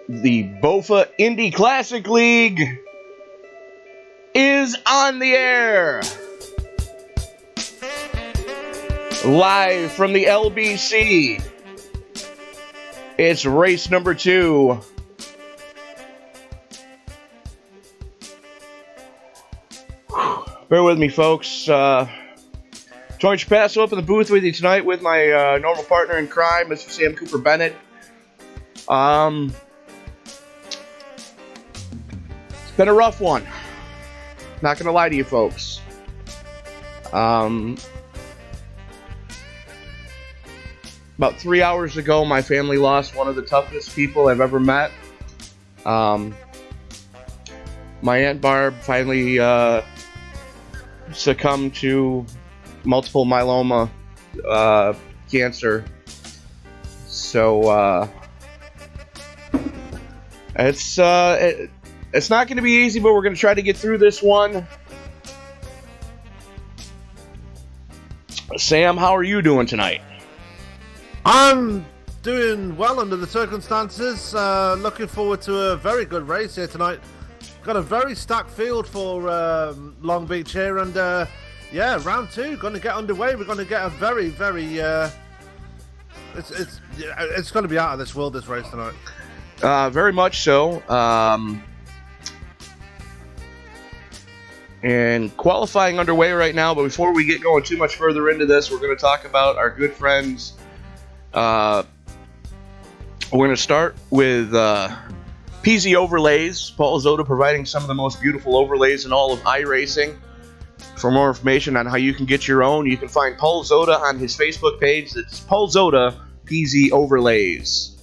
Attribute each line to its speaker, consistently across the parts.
Speaker 1: The BOFA Indy Classic League is on the air. Live from the LBC. It's race number 2. Bear with me, folks. Tony Trapasso up in the booth with you tonight with my normal partner in crime, Mr. Sam Cooper Bennett. It's been a rough one. Not going to lie to you, folks. About 3 hours ago, my family lost one of the toughest people I've ever met. My Aunt Barb finally succumbed to multiple myeloma cancer. So it's not going to be easy, but we're going to try to get through this one. Sam, how are you doing tonight?
Speaker 2: I'm doing well under the circumstances. Looking forward to a very good race here tonight. Got a very stacked field for Long Beach here, and yeah, round 2 going to get underway. We're going to get a very, very. It's going to be out of this world, this race tonight.
Speaker 1: Very much so. And qualifying underway right now. But before we get going too much further into this, we're going to talk about our good friends. We're going to start with PZ Overlays. Paul Zota providing some of the most beautiful overlays in all of iRacing. For more information on how you can get your own, you can find Paul Zota on his Facebook page. It's Paul Zota PZ Overlays.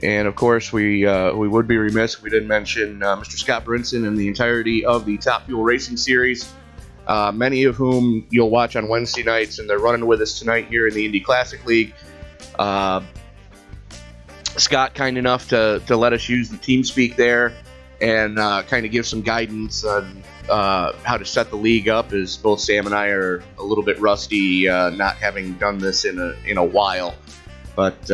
Speaker 1: And of course, we would be remiss if we didn't mention Mr. Scott Brinson and the entirety of the Top Fuel Racing Series. Many of whom you'll watch on Wednesday nights, and they're running with us tonight here in the Indy Classic League. Scott, kind enough to let us use the TeamSpeak there and kind of give some guidance on how to set the league up, as both Sam and I are a little bit rusty, not having done this in a while. But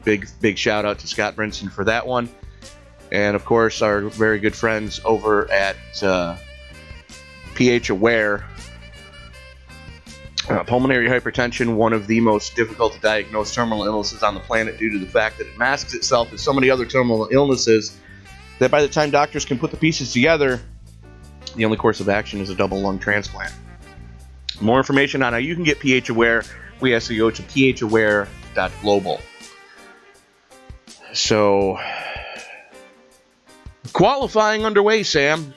Speaker 1: big shout out to Scott Brinson for that one, and of course our very good friends over at pH Aware. Pulmonary hypertension, one of the most difficult to diagnose terminal illnesses on the planet due to the fact that it masks itself as so many other terminal illnesses that by the time doctors can put the pieces together, the only course of action is a double lung transplant. More information on how you can get pH Aware, we ask you to go to phaware.global. So, qualifying underway, Sam.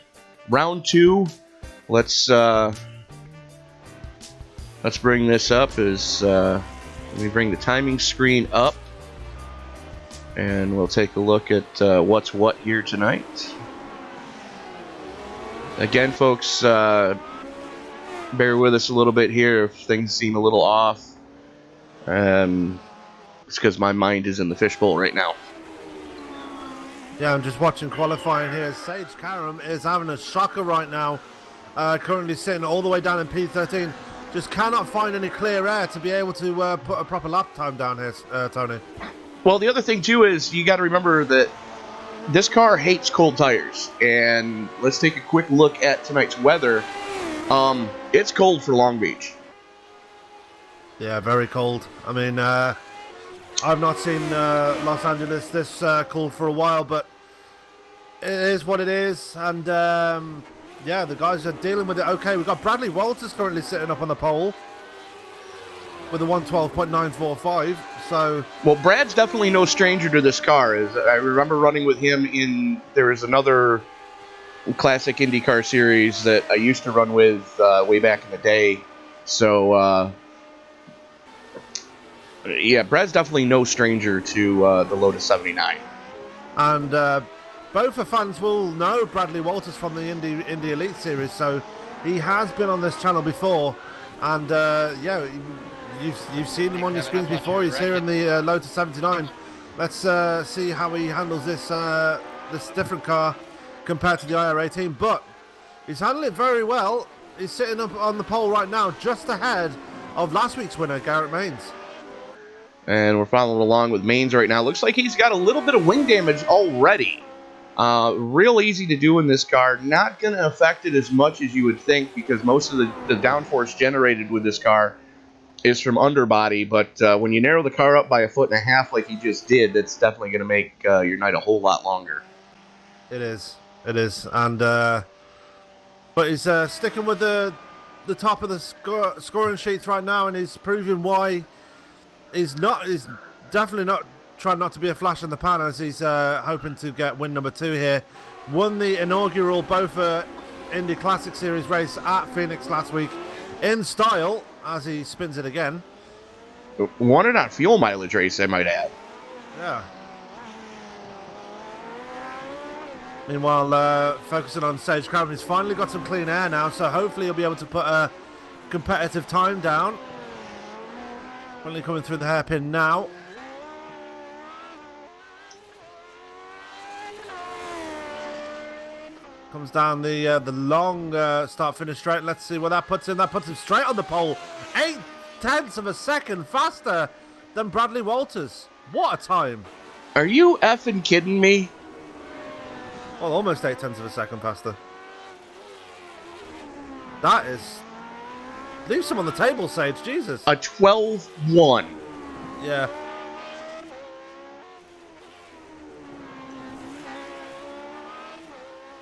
Speaker 1: Round 2. Let's bring this up as let me bring the timing screen up, and we'll take a look at what's what here tonight. Again, folks, bear with us a little bit here if things seem a little off. It's because my mind is in the fishbowl right now.
Speaker 2: Yeah, I'm just watching qualifying here. Sage Karam is having a shocker right now. Currently sitting all the way down in P13. Just cannot find any clear air to be able to put a proper lap time down here, Tony.
Speaker 1: Well, the other thing, too, is you got to remember that this car hates cold tires. And let's take a quick look at tonight's weather. It's cold for Long Beach.
Speaker 2: Yeah, very cold. I mean, I've not seen Los Angeles this cold for a while, but it is what it is. And yeah, the guys are dealing with it okay. We've got Bradley Walters currently sitting up on the pole with a 112.945. So,
Speaker 1: well, Brad's definitely no stranger to this car. As I remember running with him there is another classic IndyCar series that I used to run with way back in the day. So, yeah, Brad's definitely no stranger to the Lotus 79.
Speaker 2: And BOFA fans will know Bradley Walters from the Indy Elite Series, so he has been on this channel before, and yeah, you've seen him on your screens before. He's here in the Lotus 79. Let's see how he handles this different car compared to the IR18, but he's handled it very well. He's sitting up on the pole right now, just ahead of last week's winner, Garrett Maines.
Speaker 1: And we're following along with Mains right now. Looks like he's got a little bit of wing damage already. Real easy to do in this car. Not going to affect it as much as you would think because most of the downforce generated with this car is from underbody. But when you narrow the car up by 1.5 feet like he just did, that's definitely going to make your night a whole lot longer.
Speaker 2: It is. It is. And but he's sticking with the top of the scoring sheets right now, and he's proving why he's definitely not trying not to be a flash in the pan, as he's hoping to get win number 2 here. Won the inaugural BOFA Indy Classic Series race at Phoenix last week in style, as he spins it again.
Speaker 1: Won it on fuel mileage race, I might add.
Speaker 2: Yeah. Meanwhile, focusing on Sage Crowden, he's finally got some clean air now, so hopefully he'll be able to put a competitive time down. Finally coming through the hairpin now. Comes down the long start-finish straight. Let's see what that puts in. That puts him straight on the pole. 0.8 of a second faster than Bradley Walters. What a time.
Speaker 1: Are you effing kidding me?
Speaker 2: Well, almost 0.8 of a second faster. That is... Leave some on the table, Sage. Jesus.
Speaker 1: A 12-1.
Speaker 2: Yeah.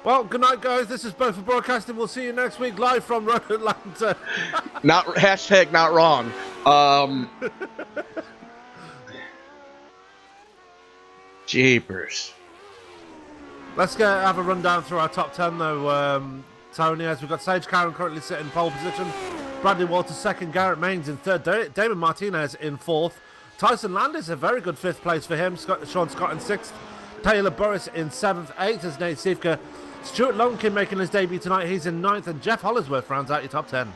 Speaker 2: Well, good night, guys. This is BOFA Broadcasting. We'll see you next week live from Road Atlanta.
Speaker 1: Hashtag not wrong. Jeepers.
Speaker 2: Let's have a rundown through our top 10, though, Tony, as we've got Sage Karen currently sitting in pole position, Bradley Walters second, Garrett Mains in third, Damon Martinez in fourth, Tyson Landis, a very good fifth place for him, Sean Scott in sixth, Taylor Burris in seventh, eighth is Nate Siefka, Stuart Lonkin making his debut tonight, he's in ninth, and Jeff Hollisworth rounds out your top 10.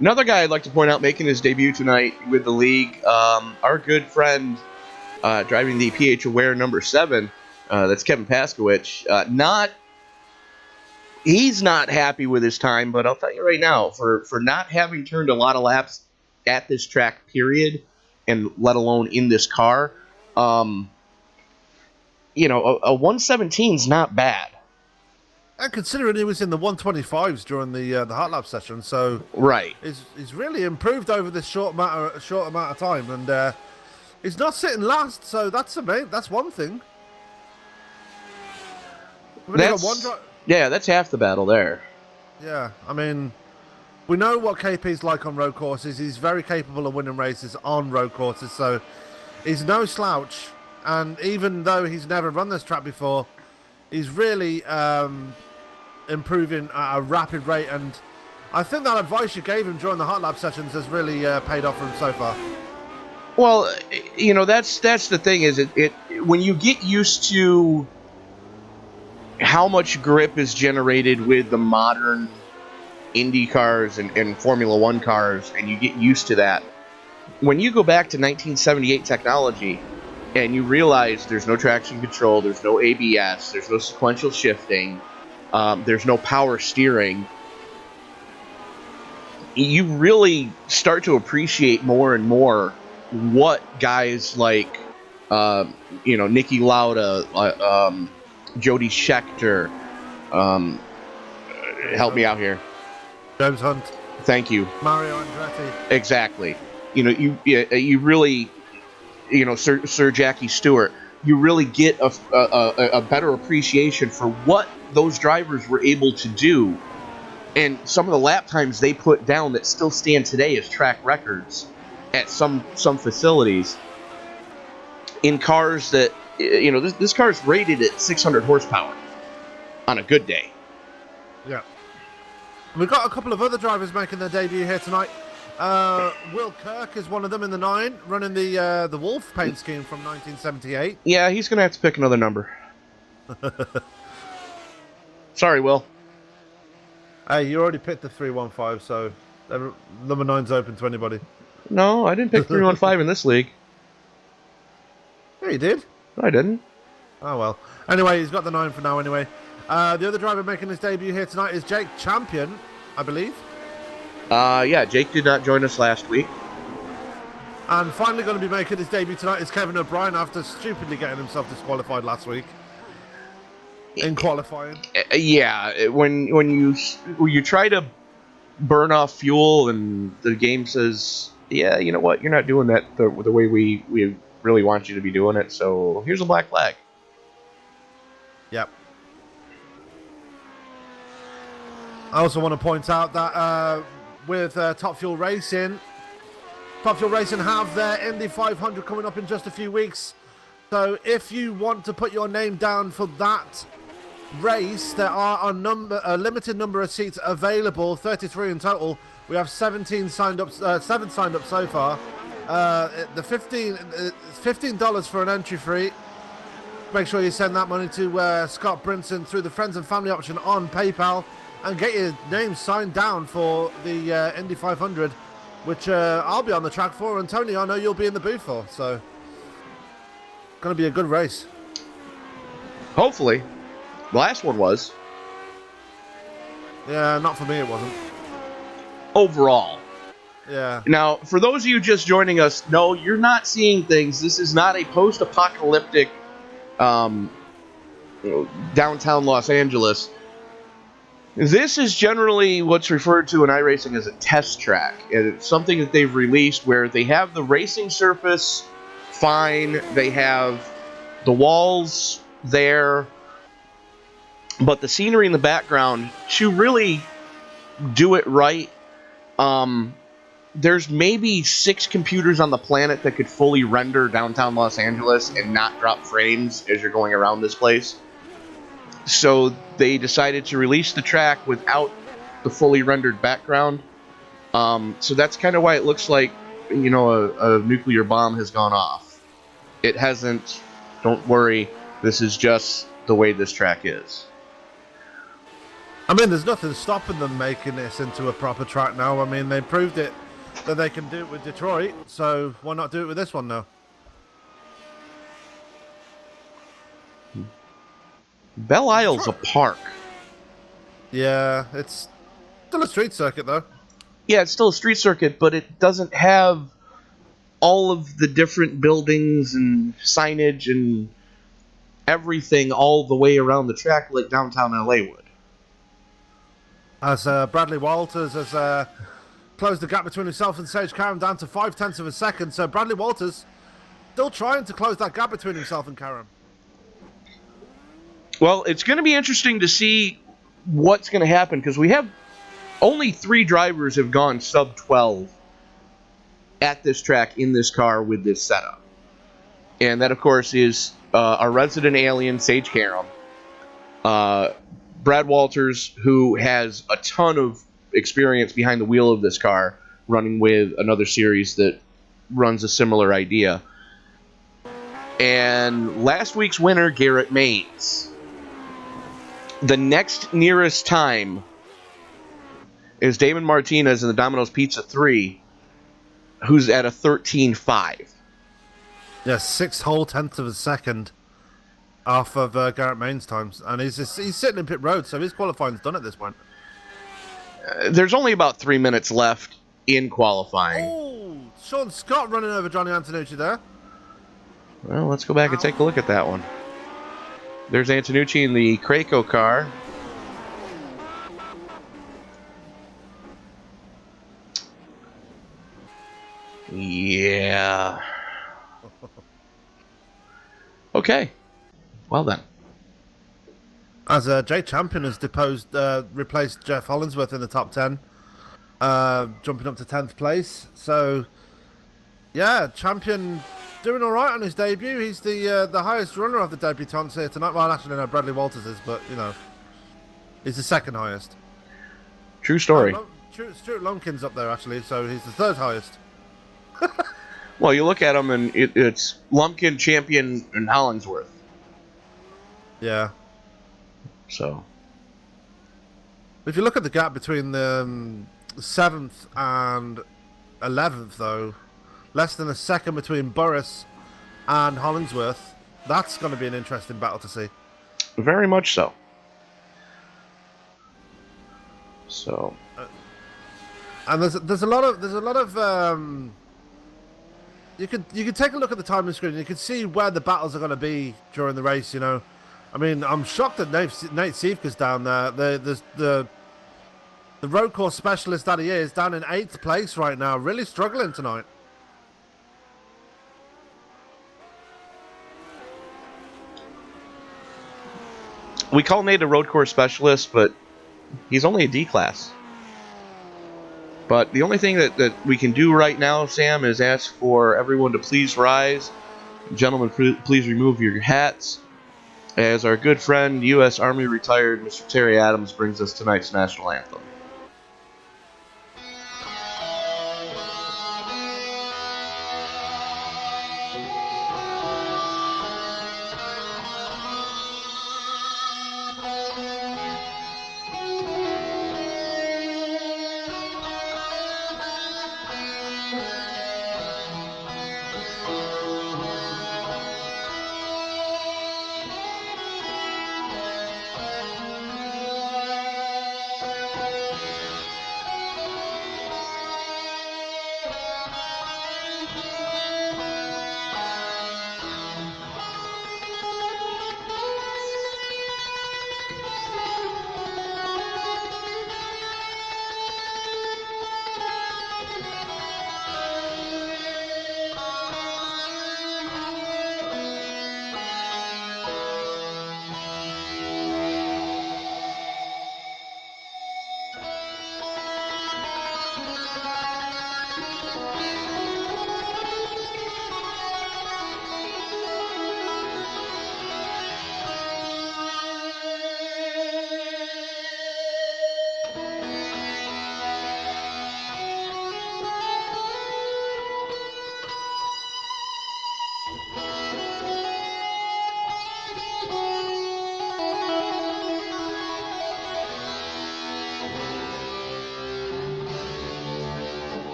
Speaker 1: Another guy I'd like to point out making his debut tonight with the league, our good friend driving the PH Aware number 7, that's Kevin Paskowicz. He's not happy with his time, but I'll tell you right now, for not having turned a lot of laps at this track, period, and let alone in this car, a 117 is not bad.
Speaker 2: And considering he was in the 125s during the hot lap session, so
Speaker 1: right,
Speaker 2: he's really improved over this short amount of time, and he's not sitting last, so that's one thing.
Speaker 1: That's half the battle there.
Speaker 2: Yeah, I mean, we know what KP's like on road courses. He's very capable of winning races on road courses, so he's no slouch. And even though he's never run this track before, he's really improving at a rapid rate. And I think that advice you gave him during the hot lap sessions has really paid off for him so far.
Speaker 1: Well, that's the thing is it when you get used to how much grip is generated with the modern Indy cars and Formula One cars, and you get used to that. When you go back to 1978 technology and you realize there's no traction control, there's no ABS, there's no sequential shifting, there's no power steering, you really start to appreciate more and more what guys like Niki Lauda, Jody Scheckter, help me out here.
Speaker 2: James Hunt.
Speaker 1: Thank you.
Speaker 2: Mario Andretti.
Speaker 1: Exactly. You really, Sir Jackie Stewart. You really get a better appreciation for what those drivers were able to do, and some of the lap times they put down that still stand today as track records at some facilities in cars that. This car is rated at 600 horsepower on a good day.
Speaker 2: Yeah. We've got a couple of other drivers making their debut here tonight. Will Kirk is one of them in the 9, running the Wolf paint scheme from 1978.
Speaker 1: Yeah, he's going to have to pick another number. Sorry, Will.
Speaker 2: Hey, you already picked the 315, so number 9's open to anybody.
Speaker 1: No, I didn't pick 315 in this league.
Speaker 2: Yeah, you did.
Speaker 1: I didn't.
Speaker 2: Oh, well. Anyway, he's got the 9 for now anyway. The other driver making his debut here tonight is Jake Champion, I believe.
Speaker 1: Yeah, Jake did not join us last week.
Speaker 2: And finally going to be making his debut tonight is Kevin O'Brien after stupidly getting himself disqualified last week in qualifying.
Speaker 1: Yeah, when you try to burn off fuel and the game says, yeah, you know what, you're not doing that the way we really want you to be doing it, so here's a black flag.
Speaker 2: Yep. I also want to point out that with Top Fuel Racing have their Indy 500 coming up in just a few weeks. So if you want to put your name down for that race, there are a limited number of seats available, 33 in total. We have 7 signed up so far. The $15 for an entry fee. Make sure you send that money to Scott Brinson through the Friends and Family option on PayPal and get your name signed down for the Indy 500, which I'll be on the track for, and Tony, I know you'll be in the booth for, so going to be a good race.
Speaker 1: Hopefully. The last one was.
Speaker 2: Yeah, not for me it wasn't.
Speaker 1: Overall.
Speaker 2: Yeah.
Speaker 1: Now, for those of you just joining us, no, you're not seeing things. This is not a post-apocalyptic downtown Los Angeles. This is generally what's referred to in iRacing as a test track. And it's something that they've released where they have the racing surface fine, they have the walls there, but the scenery in the background, to really do it right, there's maybe 6 computers on the planet that could fully render downtown Los Angeles and not drop frames as you're going around this place. So they decided to release the track without the fully rendered background. So that's kind of why it looks like, a nuclear bomb has gone off. It hasn't. Don't worry. This is just the way this track is.
Speaker 2: I mean, there's nothing stopping them making this into a proper track now. I mean, they proved it that they can do it with Detroit, so why not do it with this one now?
Speaker 1: Belle Isle's a park.
Speaker 2: Yeah, it's still a street circuit, though.
Speaker 1: Yeah, it's still a street circuit, but it doesn't have all of the different buildings and signage and everything all the way around the track like downtown LA would.
Speaker 2: As Bradley Walters has closed the gap between himself and Sage Karam down to 0.5 of a second, so Bradley Walters still trying to close that gap between himself and Karam.
Speaker 1: Well, it's going to be interesting to see what's going to happen, because we have only 3 drivers have gone sub 12 at this track in this car with this setup. And that, of course, is our resident alien, Sage Karam, Brad Walters, who has a ton of experience behind the wheel of this car, running with another series that runs a similar idea. And last week's winner, Garrett Maines. The next nearest time is Damon Martinez in the Domino's Pizza 3, who's at a 13.5.
Speaker 2: Yeah, 6 whole tenths of a second off of Garrett Maines' times. And he's sitting in pit road, so his qualifying's done at this point.
Speaker 1: There's only about 3 minutes left in qualifying.
Speaker 2: Oh, Sean Scott running over Johnny Antonucci there.
Speaker 1: Well, let's go back and take a look at that one. There's Antonucci in the Krakow car. Yeah. Okay. Well then.
Speaker 2: As Jay Champion has replaced Jeff Hollinsworth in the top 10, jumping up to 10th place. So, yeah, Champion doing all right on his debut. He's the highest runner of the debutants here tonight. Well, actually, no, Bradley Walters is, but, he's the second highest.
Speaker 1: True story.
Speaker 2: Stuart Lumpkin's up there, actually, so he's the third highest.
Speaker 1: Well, you look at him, and it's Lumpkin, Champion, and Hollinsworth.
Speaker 2: Yeah.
Speaker 1: So,
Speaker 2: if you look at the gap between the 7th and 11th, though, less than a second between Burris and Hollinsworth, that's going to be an interesting battle to see.
Speaker 1: Very much so. So,
Speaker 2: and there's a lot of you could take a look at the timing screen. And you can see where the battles are going to be during the race. I mean, I'm shocked that Nate Siefka's down there. The road course specialist that he is down in 8th place right now, really struggling tonight.
Speaker 1: We call Nate a road course specialist, but he's only a D class. But the only thing that we can do right now, Sam, is ask for everyone to please rise. Gentlemen, please remove your hats. As our good friend, U.S. Army retired Mr. Terry Adams brings us tonight's national anthem.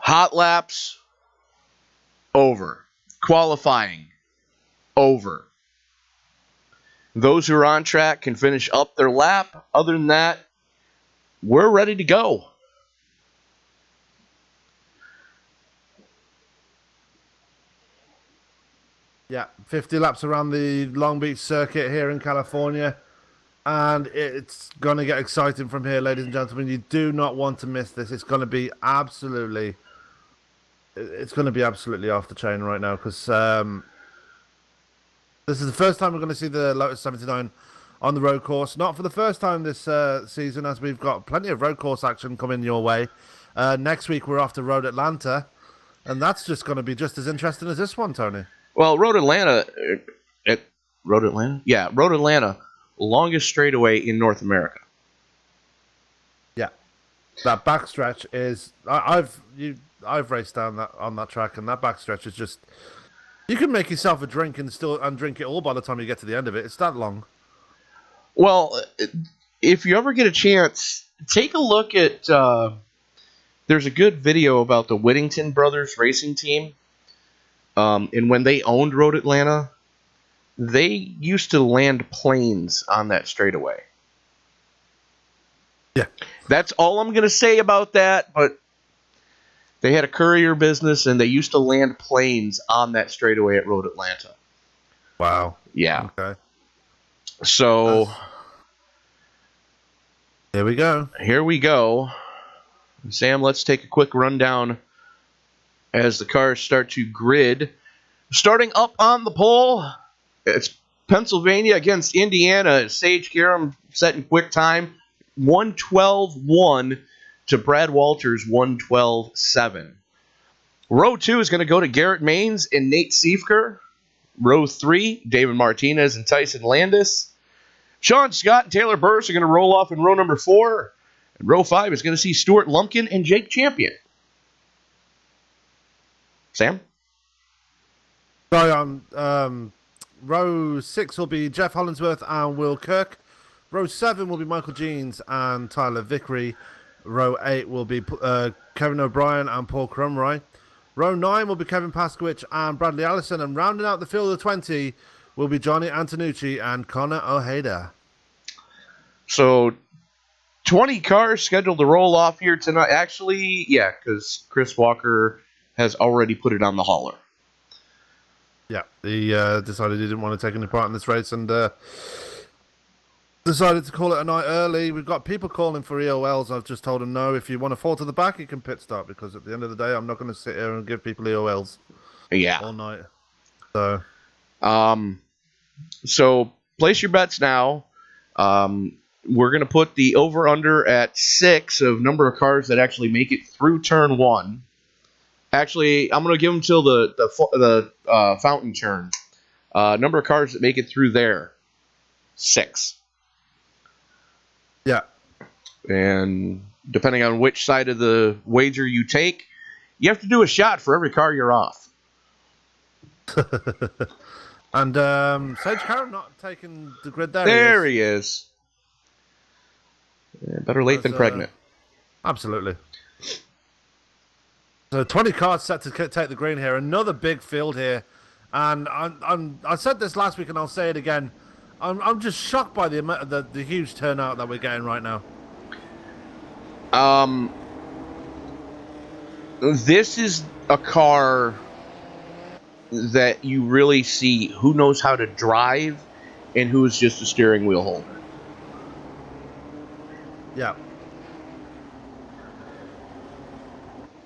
Speaker 1: Hot laps, over. Qualifying, over. Those who are on track can finish up their lap. Other than that, we're ready to go.
Speaker 2: Yeah, 50 laps around the Long Beach circuit here in California. And it's going to get exciting from here, ladies and gentlemen. You do not want to miss this. It's going to be absolutely off the chain right now because this is the first time we're going to see the Lotus 79 on the road course. Not for the first time this season, as we've got plenty of road course action coming your way. Next week, we're off to Road Atlanta, and that's just going to be just as interesting as this one, Tony.
Speaker 1: Well, Road Atlanta, Road Atlanta? Yeah, Road Atlanta, longest straightaway in North America.
Speaker 2: Yeah, that backstretch is. I've raced down that on that track, and that backstretch is just. You can make yourself a drink and drink it all by the time you get to the end of it. It's that long.
Speaker 1: Well, if you ever get a chance, take a look at. There's a good video about the Whittington Brothers racing team. And when they owned Road Atlanta, they used to land planes on that straightaway.
Speaker 2: Yeah.
Speaker 1: That's all I'm going to say about that, but they had a courier business, and they used to land planes on that straightaway at Road Atlanta.
Speaker 2: Wow.
Speaker 1: Yeah.
Speaker 2: Okay.
Speaker 1: So...
Speaker 2: Here we go.
Speaker 1: Here we go. Sam, let's take a quick rundown as the cars start to grid. Starting up on the pole, it's Pennsylvania against Indiana. Sage Karam setting quick time, 1:12.1 to Brad Walters, 1:12.7. Row 2 is going to go to Garrett Maines and Nate Siefker. Row 3, David Martinez and Tyson Landis. Sean Scott and Taylor Burris are going to roll off in row number 4. And row 5 is going to see Stuart Lumpkin and Jake Champion. Sam?
Speaker 2: Sorry, row 6 will be Jeff Hollingsworth and Will Kirk. Row 7 will be Michael Jeans and Tyler Vickery. Row 8 will be Kevin O'Brien and Paul Crumroy. Row 9 will be Kevin Paskowicz and Bradley Allison, and rounding out the field of 20 will be Johnny Antonucci and Connor Ojeda.
Speaker 1: So 20 cars scheduled to roll off here tonight. Actually, yeah, because Chris Walker has already put it on the hauler.
Speaker 2: Yeah, he decided he didn't want to take any part in this race and decided to call it a night early. We've got people calling for EOLs. I've just told them no. If you want to fall to the back, you can pit stop, because at the end of the day, I'm not going to sit here and give people EOLs all night.
Speaker 1: So place your bets now. We're going to put the over-under at 6 of number of cars that actually make it through turn 1. Actually, I'm going to give them till the fountain turn. Number of cars that make it through there, 6.
Speaker 2: Yeah.
Speaker 1: And depending on which side of the wager you take, you have to do a shot for every car you're off.
Speaker 2: And Sage Carrot not taking the grid there.
Speaker 1: There he is. Yeah, better late than pregnant.
Speaker 2: Absolutely. So 20 cars set to take the green here. Another big field here. And I said this last week and I'll say it again. I'm just shocked by the huge turnout that we're getting right now.
Speaker 1: This is a car that you really see who knows how to drive and who is just a steering wheel holder.
Speaker 2: Yeah.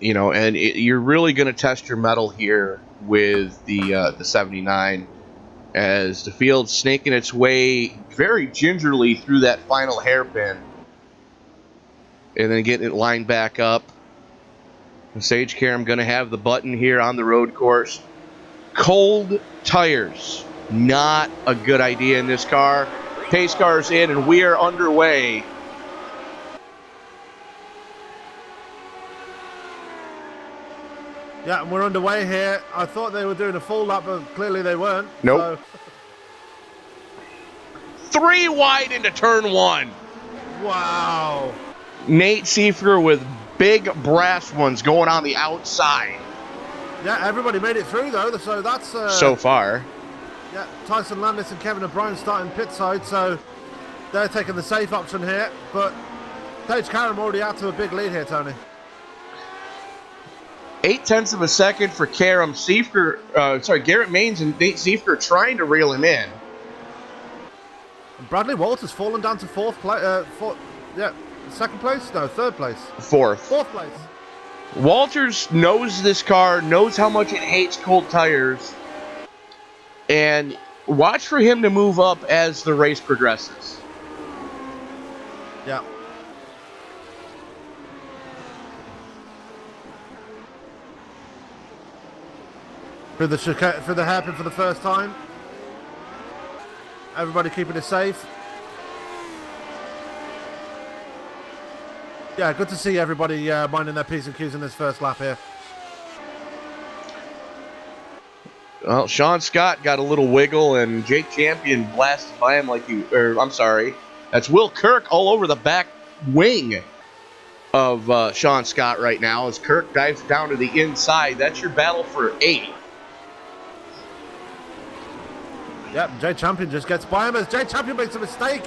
Speaker 1: You know, and you're really going to test your mettle here with the 79 as the field's snaking its way very gingerly through that final hairpin and then getting it lined back up. And Sage Karam going to have the button here on the road course. Cold tires, not a good idea in this car. Pace car's in, and we are underway.
Speaker 2: Yeah, and we're underway here. I thought they were doing a full lap, but clearly they weren't.
Speaker 1: Nope. So. 3 wide into turn 1.
Speaker 2: Wow.
Speaker 1: Nate Seifert with big brass ones going on the outside.
Speaker 2: Yeah, everybody made it through, though, so that's...
Speaker 1: so far.
Speaker 2: Yeah, Tyson Landis and Kevin O'Brien starting pit side, so they're taking the safe option here, but Sage Karam already out to a big lead here, Tony.
Speaker 1: 0.8 of a second for Karam. Garrett Maines and Nate Seifert trying to reel him in.
Speaker 2: And Bradley Walters fallen down to second place? No, third place.
Speaker 1: Fourth
Speaker 2: place.
Speaker 1: Walters knows this car, knows how much it hates cold tires, and watch for him to move up as the race progresses.
Speaker 2: Yeah. For the hairpin for the first time. Everybody keeping it safe. Yeah, good to see everybody minding their P's and Q's in this first lap here.
Speaker 1: Well, Sean Scott got a little wiggle, and Jake Champion blasted by him that's Will Kirk all over the back wing of Sean Scott right now as Kirk dives down to the inside. That's your battle for 8th.
Speaker 2: Yep, Jay Champion just gets by him as Jay Champion makes a mistake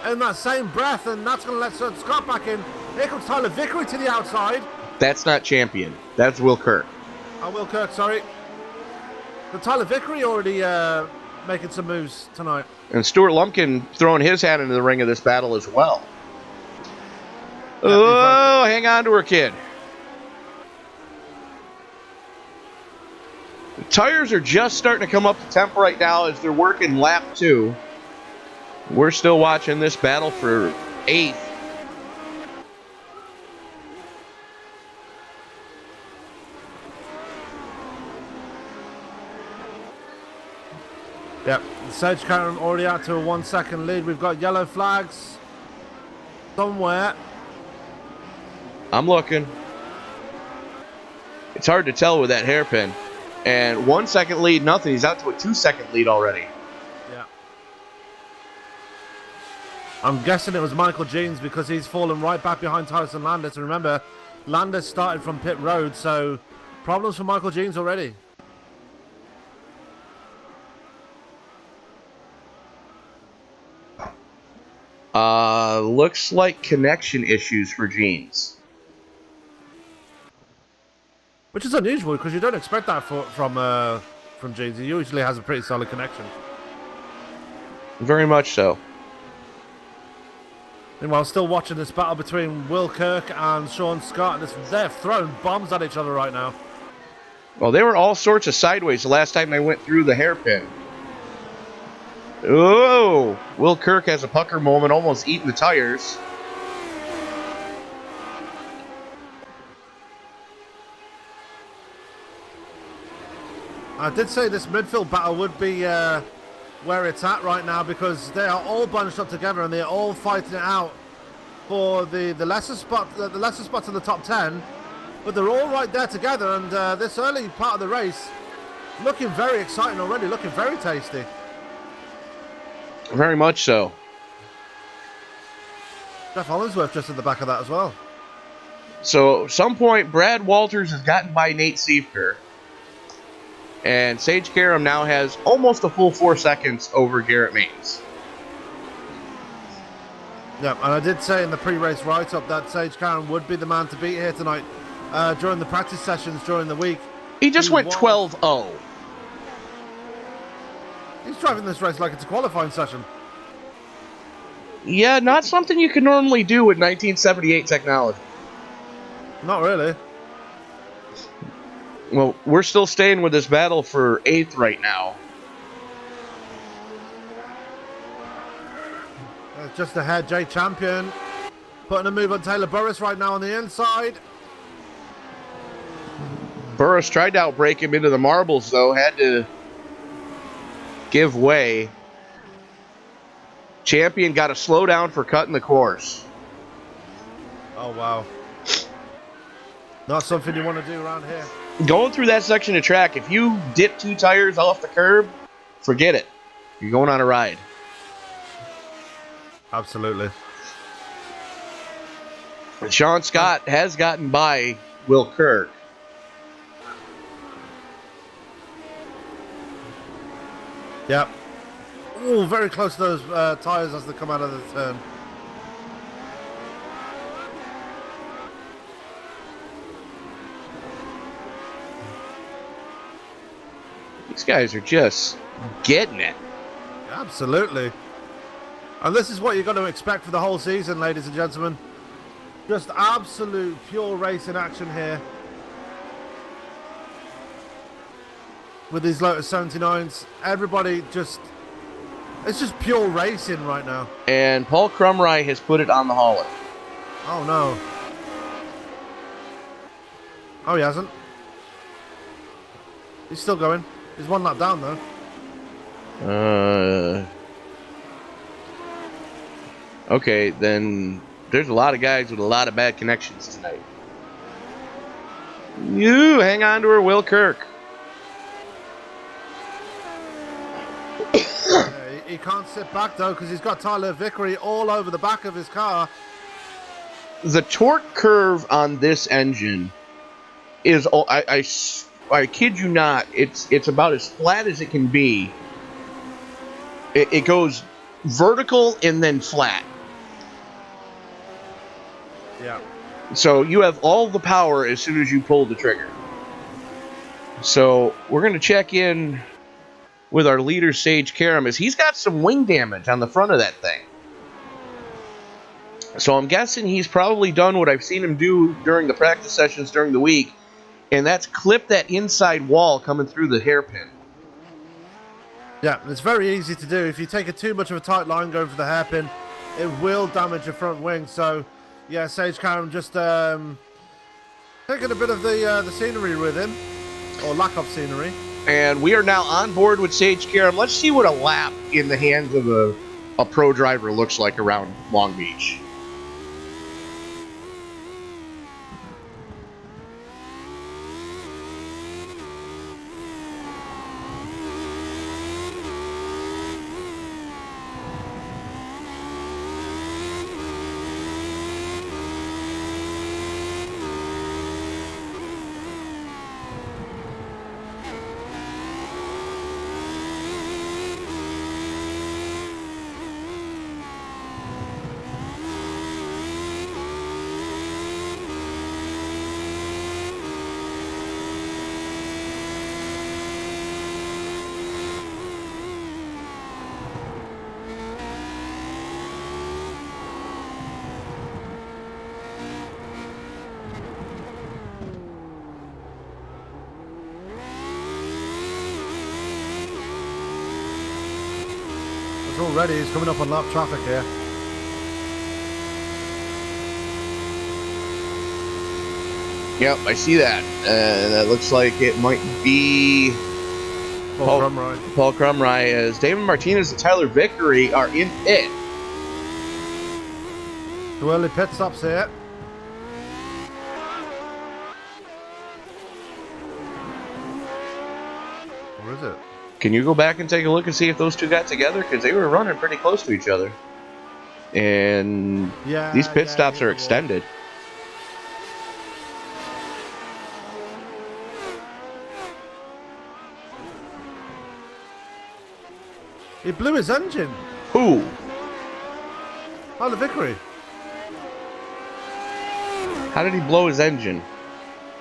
Speaker 2: in that same breath, and that's going to let Sean Scott back in. Here comes Tyler Vickery to the outside.
Speaker 1: That's not Champion. That's Will Kirk.
Speaker 2: Oh, Will Kirk, sorry. But Tyler Vickery already making some moves tonight.
Speaker 1: And Stuart Lumpkin throwing his hat into the ring of this battle as well.
Speaker 2: Yeah,
Speaker 1: hang on to her, kid. The tires are just starting to come up to temp right now as they're working lap 2. We're still watching this battle for 8th.
Speaker 2: Yep, Sage Karam already out to a 1 second lead. We've got yellow flags somewhere.
Speaker 1: I'm looking. It's hard to tell with that hairpin. And 1 second lead, nothing. He's out to a 2 second lead already.
Speaker 2: Yeah. I'm guessing it was Michael Jeans because he's fallen right back behind Tyson Landis. And remember, Landis started from pit road, so Problems for Michael Jeans already.
Speaker 1: Looks like connection issues for Jeans.
Speaker 2: Which is unusual because you don't expect that from Jeans. He usually has a pretty solid connection.
Speaker 1: Very much so.
Speaker 2: Meanwhile, still watching this battle between Will Kirk and Sean Scott. They're throwing bombs at each other right now.
Speaker 1: Well, they were all sorts of sideways the last time they went through the hairpin. Oh, Will Kirk has a pucker moment, almost eating the tires.
Speaker 2: I did say this midfield battle would be where it's at right now because they are all bunched up together and they're all fighting it out for the lesser spot, the lesser spots in the top 10. But they're all right there together, and this early part of the race looking very exciting already, looking very tasty.
Speaker 1: Very much so.
Speaker 2: Jeff Hollingsworth just at the back of that as well.
Speaker 1: So, at some point, Brad Walters has gotten by Nate Seifker. And Sage Karam now has almost a full 4 seconds over Garrett Maines.
Speaker 2: Yeah, and I did say in the pre-race write-up that Sage Karam would be the man to beat here tonight during the practice sessions during the week.
Speaker 1: He just went 12-0.
Speaker 2: He's driving this race like it's a qualifying session.
Speaker 1: Yeah, not something you could normally do with 1978 technology.
Speaker 2: Not really.
Speaker 1: Well, we're still staying with this battle for 8th right now.
Speaker 2: Just ahead, Jay Champion putting a move on Taylor Burris right now on the inside.
Speaker 1: Burris tried to outbrake him into the marbles, though. Had to give way. Champion got a slowdown for cutting the course.
Speaker 2: Oh, wow. Not something you want to do around here.
Speaker 1: Going through that section of track, if you dip 2 tires off the curb, forget it. You're going on a ride.
Speaker 2: Absolutely.
Speaker 1: Sean Scott has gotten by Will Kirk.
Speaker 2: Yep. Ooh, very close to those tires as they come out of the turn.
Speaker 1: These guys are just getting it.
Speaker 2: Absolutely. And this is what you're going to expect for the whole season, ladies and gentlemen. Just absolute pure racing action here. With these Lotus 79s. Everybody just... It's just pure racing right now.
Speaker 1: And Paul Crumry has put it on the hauler.
Speaker 2: Oh, no. Oh, he hasn't. He's still going. He's 1 lap down, though.
Speaker 1: Okay, then there's a lot of guys with a lot of bad connections tonight. You hang on to her, Will Kirk.
Speaker 2: He can't sit back, though, because he's got Tyler Vickery all over the back of his car.
Speaker 1: The torque curve on this engine is, I kid you not, it's about as flat as it can be. It goes vertical and then flat.
Speaker 2: Yeah.
Speaker 1: So you have all the power as soon as you pull the trigger. So we're going to check in with our leader, Sage Karam, as he's got some wing damage on the front of that thing. So I'm guessing he's probably done what I've seen him do during the practice sessions during the week, and that's clip that inside wall coming through the hairpin.
Speaker 2: Yeah, it's very easy to do. If you take too much of a tight line going for the hairpin, it will damage your front wing. So, yeah, Sage Karam just taking a bit of the scenery with him, or lack of scenery.
Speaker 1: And we are now on board with Sage Karam. Let's see what a lap in the hands of a pro driver looks like around Long Beach.
Speaker 2: It's all ready. He's coming up on lap traffic here.
Speaker 1: Yep, I see that. And that looks like it might be
Speaker 2: Paul Crumry.
Speaker 1: Paul Crumry, as David Martinez and Tyler Vickery are in pit.
Speaker 2: 2 early pit stops here. Where is it?
Speaker 1: Can you go back and take a look and see if those two got together? Because they were running pretty close to each other. And these pit stops are extended.
Speaker 2: He blew his engine.
Speaker 1: Who?
Speaker 2: Tyler Vickery.
Speaker 1: How did he blow his engine?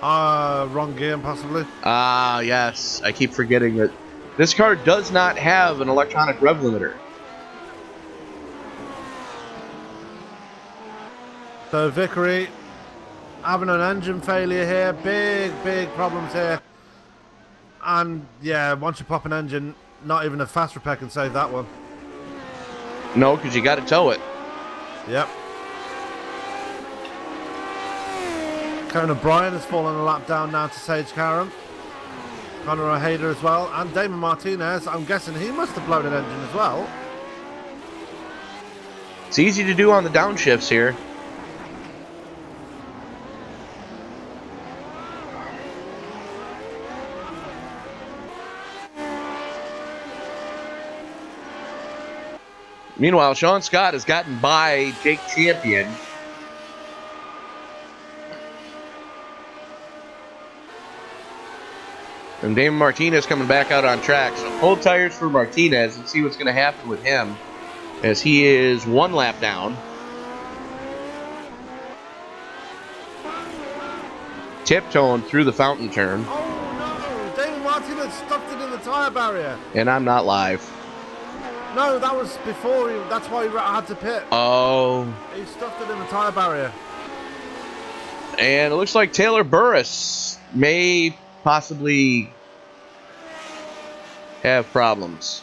Speaker 2: Wrong gear, possibly.
Speaker 1: Yes. I keep forgetting that this car does not have an electronic rev limiter.
Speaker 2: So Vickery having an engine failure here. Big problems here. And yeah, once you pop an engine, not even a fast repair can save that one.
Speaker 1: No, because you got to tow it.
Speaker 2: Yep. Karen O'Brien has fallen a lap down now to Sage Karam. Conor O'Hader as well. And Damon Martinez, I'm guessing he must have blown an engine as well.
Speaker 1: It's easy to do on the downshifts here. Meanwhile, Sean Scott has gotten by Jake Champion. And Damon Martinez coming back out on track. So hold tires for Martinez and see what's going to happen with him, as he is 1 lap down. Tiptoeing through the fountain turn.
Speaker 2: Oh no! Damon Martinez stuffed it in the tyre barrier.
Speaker 1: And I'm not live.
Speaker 2: No, that was before. That's why he had to pit.
Speaker 1: Oh.
Speaker 2: He stuffed it in the tyre barrier.
Speaker 1: And it looks like Taylor Burris may possibly have problems.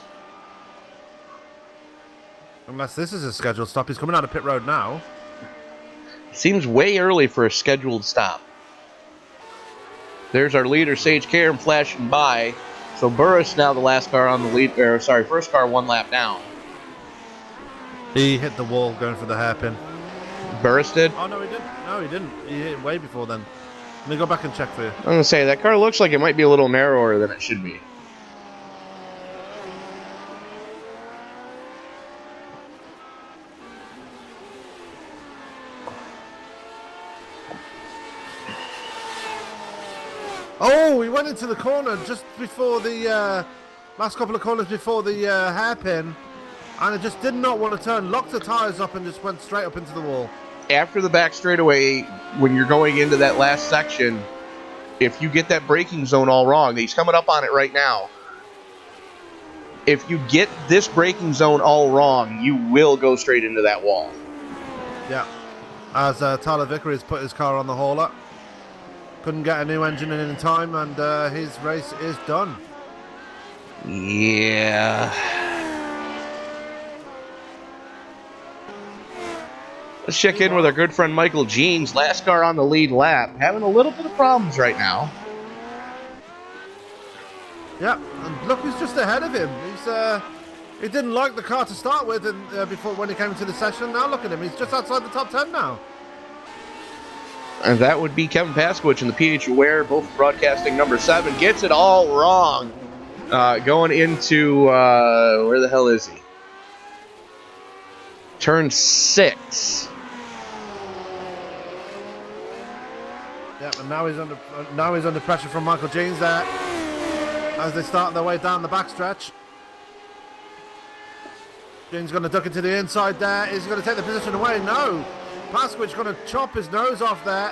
Speaker 2: Unless this is a scheduled stop. He's coming out of pit road now.
Speaker 1: Seems way early for a scheduled stop. There's our leader, Sage Karam, flashing by. So Burris now the last car on the lead, first car 1 lap down.
Speaker 2: He hit the wall going for the hairpin.
Speaker 1: Burris did?
Speaker 2: Oh, no, he didn't. No, he didn't. He hit it way before then. Let me go back and check for you.
Speaker 1: I'm going to say, that car looks like it might be a little narrower than it should be.
Speaker 2: Oh, he went into the corner just before the last couple of corners before the hairpin, and it just did not want to turn. Locked the tires up and just went straight up into the wall.
Speaker 1: After the back straightaway, when you're going into that last section, if you get that braking zone all wrong, he's coming up on it right now. If you get this braking zone all wrong, you will go straight into that wall.
Speaker 2: Yeah. As Tyler Vickery has put his car on the hauler. Couldn't get a new engine in time, and his race is done.
Speaker 1: Yeah. Let's check in with our good friend Michael Jeans, last car on the lead lap, having a little bit of problems right now.
Speaker 2: Yeah, and look who's just ahead of him. He didn't like the car to start with, and before when he came into the session. Now look at him; he's just outside the top 10 now.
Speaker 1: And that would be Kevin Paskowicz in the PH Aware, both broadcasting number 7. Gets it all wrong. Going into, where the hell is he? Turn 6.
Speaker 2: Yeah, and now he's under pressure from Michael Jeans there as they start their way down the backstretch. Jeans going to duck into the inside there. Is he going to take the position away? No. Paskowicz going to chop his nose off there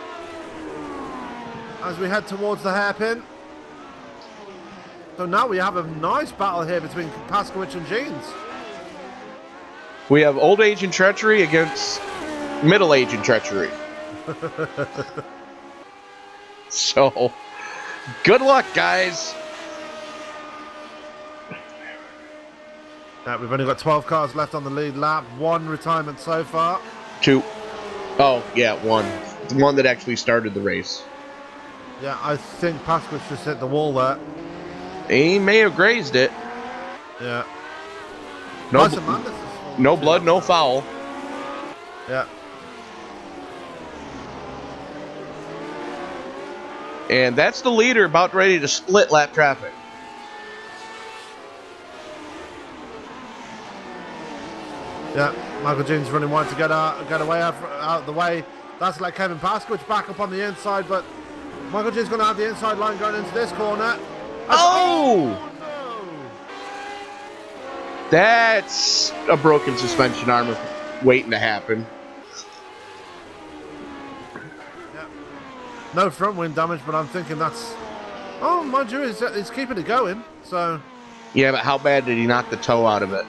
Speaker 2: as we head towards the hairpin. So now we have a nice battle here between Paskowicz and Jeans.
Speaker 1: We have old age and treachery against middle age and treachery. So, good luck, guys.
Speaker 2: We've only got 12 cars left on the lead lap. 1 retirement so far.
Speaker 1: 2. Oh, yeah, 1. The one that actually started the race.
Speaker 2: Yeah, I think Pasquich just hit the wall there.
Speaker 1: He may have grazed it.
Speaker 2: Yeah.
Speaker 1: No,
Speaker 2: No
Speaker 1: blood, no foul.
Speaker 2: Yeah.
Speaker 1: And that's the leader about ready to split lap traffic.
Speaker 2: Yeah, Michael Jean's running wide to get away out the way. That's like Kevin Pasquich back up on the inside, but Michael Jean's going to have the inside line going into this corner.
Speaker 1: Oh! No! That's a broken suspension arm waiting to happen.
Speaker 2: Yeah. No front wing damage, but I'm thinking that's... Oh, mind you, he's keeping it going, so...
Speaker 1: Yeah, but how bad did he knock the toe out of it?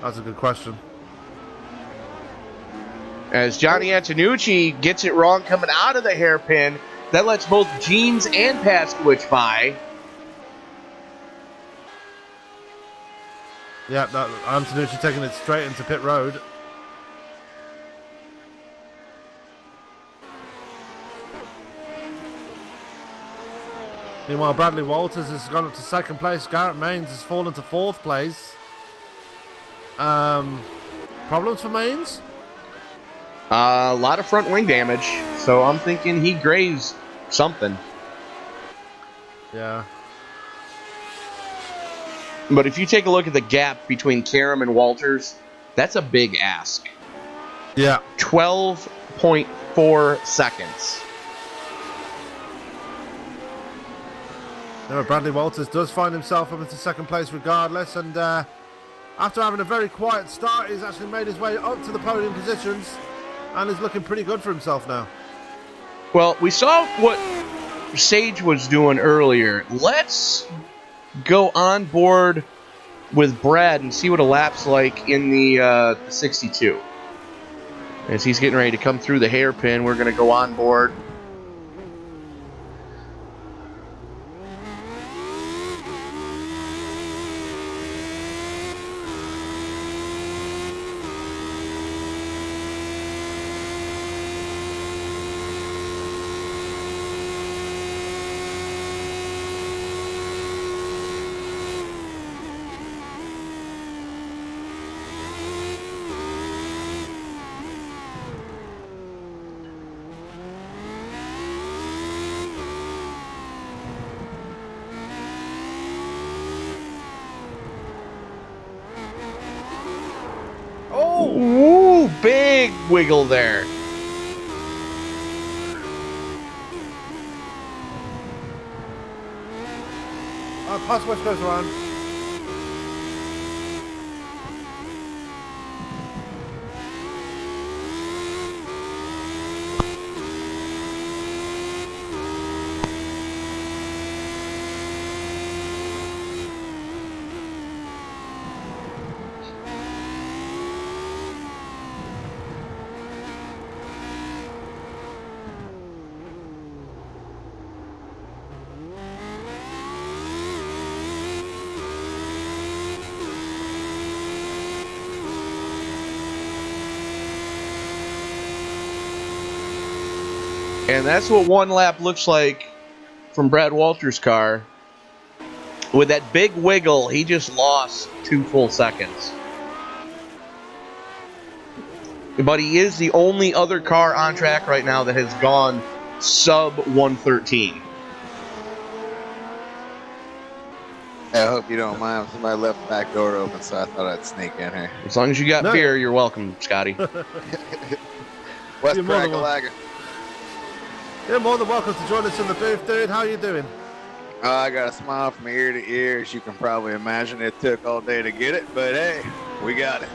Speaker 2: That's a good question.
Speaker 1: As Johnny Antonucci gets it wrong coming out of the hairpin, that lets both Jeans and Pasquich by.
Speaker 2: Yeah, Antonucci taking it straight into pit road. Meanwhile, Bradley Walters has gone up to 2nd place. Garrett Maines has fallen to 4th place. Problems for Maines?
Speaker 1: A lot of front wing damage, so I'm thinking he grazed something.
Speaker 2: Yeah.
Speaker 1: But if you take a look at the gap between Karam and Walters, that's a big ask.
Speaker 2: Yeah.
Speaker 1: 12.4 seconds.
Speaker 2: No, Bradley Walters does find himself up into 2nd place regardless, and after having a very quiet start, he's actually made his way up to the podium positions and is looking pretty good for himself now.
Speaker 1: Well, we saw what Sage was doing earlier. Let's go on board with Brad and see what a lap's like in the 62. As he's getting ready to come through the hairpin, we're going to go on board. Ooh, big wiggle there.
Speaker 2: Pasquich goes around.
Speaker 1: And that's what one lap looks like from Brad Walters' car. With that big wiggle, he just lost 2 full seconds. But he is the only other car on track right now that has gone sub 113.
Speaker 3: I hope you don't mind. Somebody left the back door open, so I thought I'd sneak in here.
Speaker 1: As long as you got beer, you're welcome, Scotty.
Speaker 3: West Crackalaga.
Speaker 2: You're more than welcome to join us in the booth, dude. How you doing?
Speaker 3: I got a smile from ear to ear, as you can probably imagine. It took all day to get it, but hey, we got it.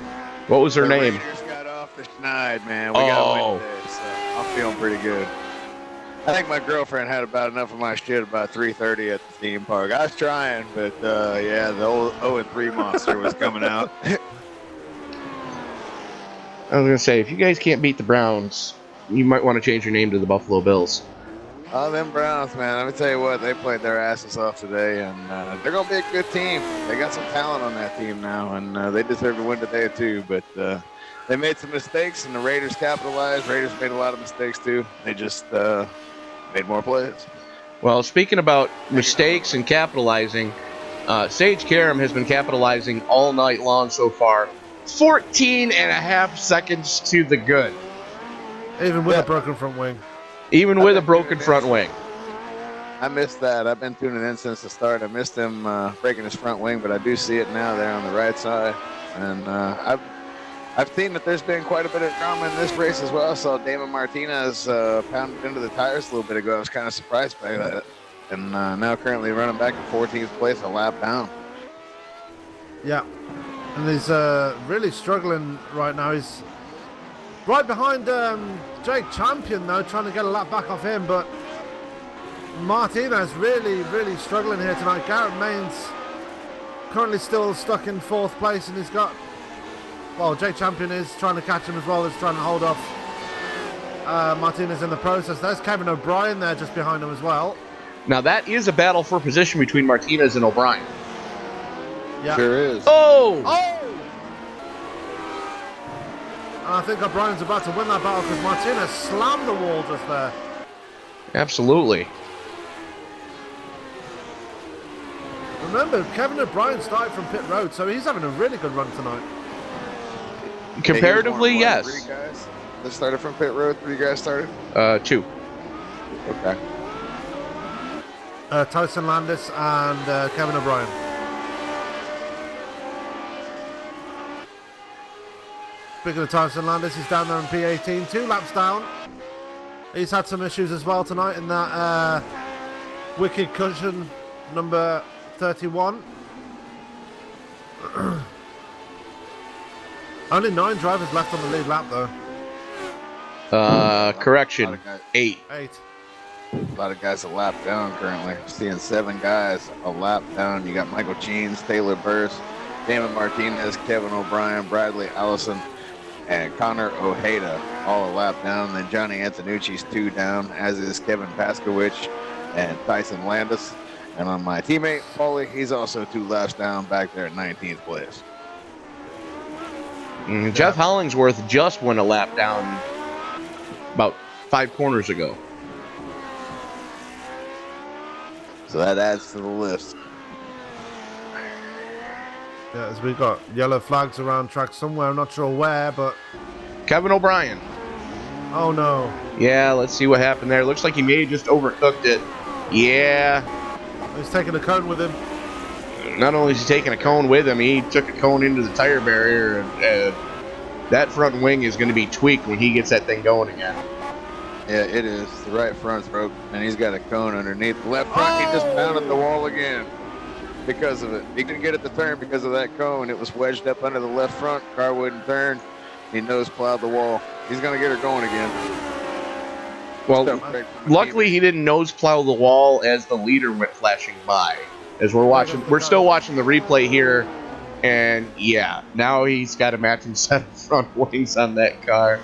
Speaker 1: What was her name?
Speaker 3: Raiders got off the schneid, man. We got a win today, so I'm feeling pretty good. I think my girlfriend had about enough of my shit about 3:30 at the theme park. I was trying, but yeah, the old 0-3 monster was coming out.
Speaker 1: I was going to say, if you guys can't beat the Browns, you might want to change your name to the Buffalo Bills.
Speaker 3: Oh, them Browns, man. Let me tell you what, they played their asses off today, and they're going to be a good team. They got some talent on that team now, and they deserve to win today, too. But they made some mistakes, and the Raiders capitalized. Raiders made a lot of mistakes, too. They just made more plays.
Speaker 1: Well, speaking about mistakes and capitalizing, Sage Karam has been capitalizing all night long so far. 14 and a half seconds to the good.
Speaker 2: Even with a broken front wing.
Speaker 1: Even with a broken front wing.
Speaker 3: I missed that. I've been tuning in since the start. I missed him breaking his front wing, but I do see it now there on the right side. And I've seen that there's been quite a bit of drama in this race as well. I saw Damon Martinez pounded into the tires a little bit ago. I was kind of surprised by that. And now currently running back in 14th place, a lap down.
Speaker 2: Yeah. And he's really struggling right now. He's right behind Jake Champion, though, trying to get a lap back off him. But Martinez really, really struggling here tonight. Garrett Maines currently still stuck in 4th place, and he's got... Well, Jake Champion is trying to catch him as well as trying to hold off Martinez in the process. There's Kevin O'Brien there just behind him as well.
Speaker 1: Now, that is a battle for position between Martinez and O'Brien.
Speaker 2: Yeah.
Speaker 3: Sure is.
Speaker 1: Oh!
Speaker 2: And I think O'Brien's about to win that battle because Martinez slammed the wall just there.
Speaker 1: Absolutely.
Speaker 2: Remember, Kevin O'Brien started from pit road, so he's having a really good run tonight.
Speaker 1: Comparatively, yes.
Speaker 3: 3 guys that started from pit road. 3 guys started.
Speaker 1: 2.
Speaker 3: Okay.
Speaker 2: Tyson Landis and Kevin O'Brien. Speaking of Tyson Landis, he's down there in P18, 2 laps down. He's had some issues as well tonight in that wicked cushion number 31. Only 9 drivers left on the lead lap, though.
Speaker 1: Correction, 8.
Speaker 2: 8.
Speaker 3: A lot of guys a lap down currently. Seeing 7 guys a lap down. You got Michael Jeans, Taylor Burse, Damon Martinez, Kevin O'Brien, Bradley Allison, and Connor Ojeda all a lap down. Then Johnny Antonucci's 2 down, as is Kevin Paskowicz and Tyson Landis. And on my teammate, Paulie, he's also 2 laps down back there at 19th place.
Speaker 1: Jeff Hollingsworth just went a lap down about 5 corners ago.
Speaker 3: So that adds to the list.
Speaker 2: Yeah, as we got yellow flags around track somewhere, I'm not sure where, but...
Speaker 1: Kevin O'Brien.
Speaker 2: Oh, no.
Speaker 1: Yeah, let's see what happened there. Looks like he may have just overcooked it. Yeah.
Speaker 2: He's taking a cone with him.
Speaker 1: Not only is he taking a cone with him, he took a cone into the tire barrier. And that front wing is going to be tweaked when he gets that thing going again.
Speaker 3: Yeah, it is. The right front's broke, and he's got a cone underneath. The left front, He just mounted the wall again because of it. He couldn't get it to turn because of that cone. It was wedged up under the left front. Car wouldn't turn. He nose plowed the wall. He's going to get her going again.
Speaker 1: Well, luckily he didn't nose plow the wall as the leader went flashing by. As we're still watching the replay here, and yeah, now he's got a matching set of front wings on that car.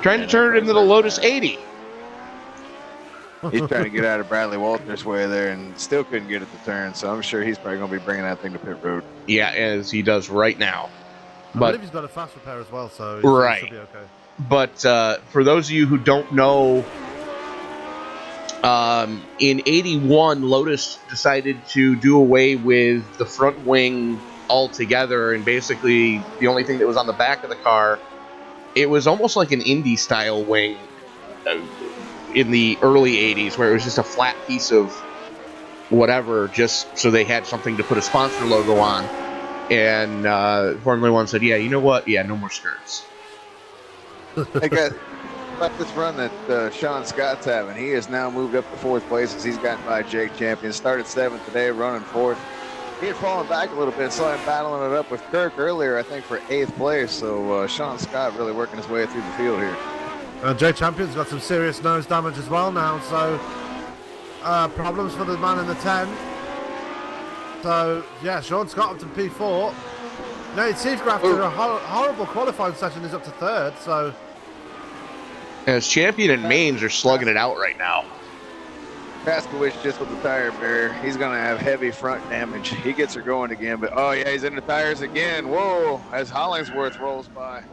Speaker 1: Trying to turn it into the Lotus 80.
Speaker 3: He's trying to get out of Bradley Walters' way there and still couldn't get it to turn, so I'm sure he's probably going to be bringing that thing to pit road.
Speaker 1: Yeah, as he does right now.
Speaker 2: I believe he's got a fast repair as well, so
Speaker 1: right.
Speaker 2: He should be okay.
Speaker 1: But for those of you who don't know, in 81, Lotus decided to do away with the front wing altogether, and basically the only thing that was on the back of the car, it was almost like an Indy style wing in the early 80s, where it was just a flat piece of whatever, just so they had something to put a sponsor logo on. And Formula One said, yeah, you know what? Yeah, no more skirts.
Speaker 3: Hey guys, about this run that Sean Scott's having, he has now moved up to 4th place as he's gotten by Jake Champion. Started 7th today, running 4th. He had fallen back a little bit, saw him battling it up with Kirk earlier, I think, for 8th place. So Sean Scott really working his way through the field here.
Speaker 2: Jake Champion's got some serious nose damage as well now, so problems for the man in the 10. So, yeah, Sean Scott up to P4. Nate Seifert, after a horrible qualifying session, is up to 3rd, so...
Speaker 1: As Champion and Maines are slugging it out right now.
Speaker 3: Paskowitz just with the tire barrier. He's going to have heavy front damage. He gets her going again, but oh yeah, he's in the tires again. Whoa, as Hollingsworth rolls by.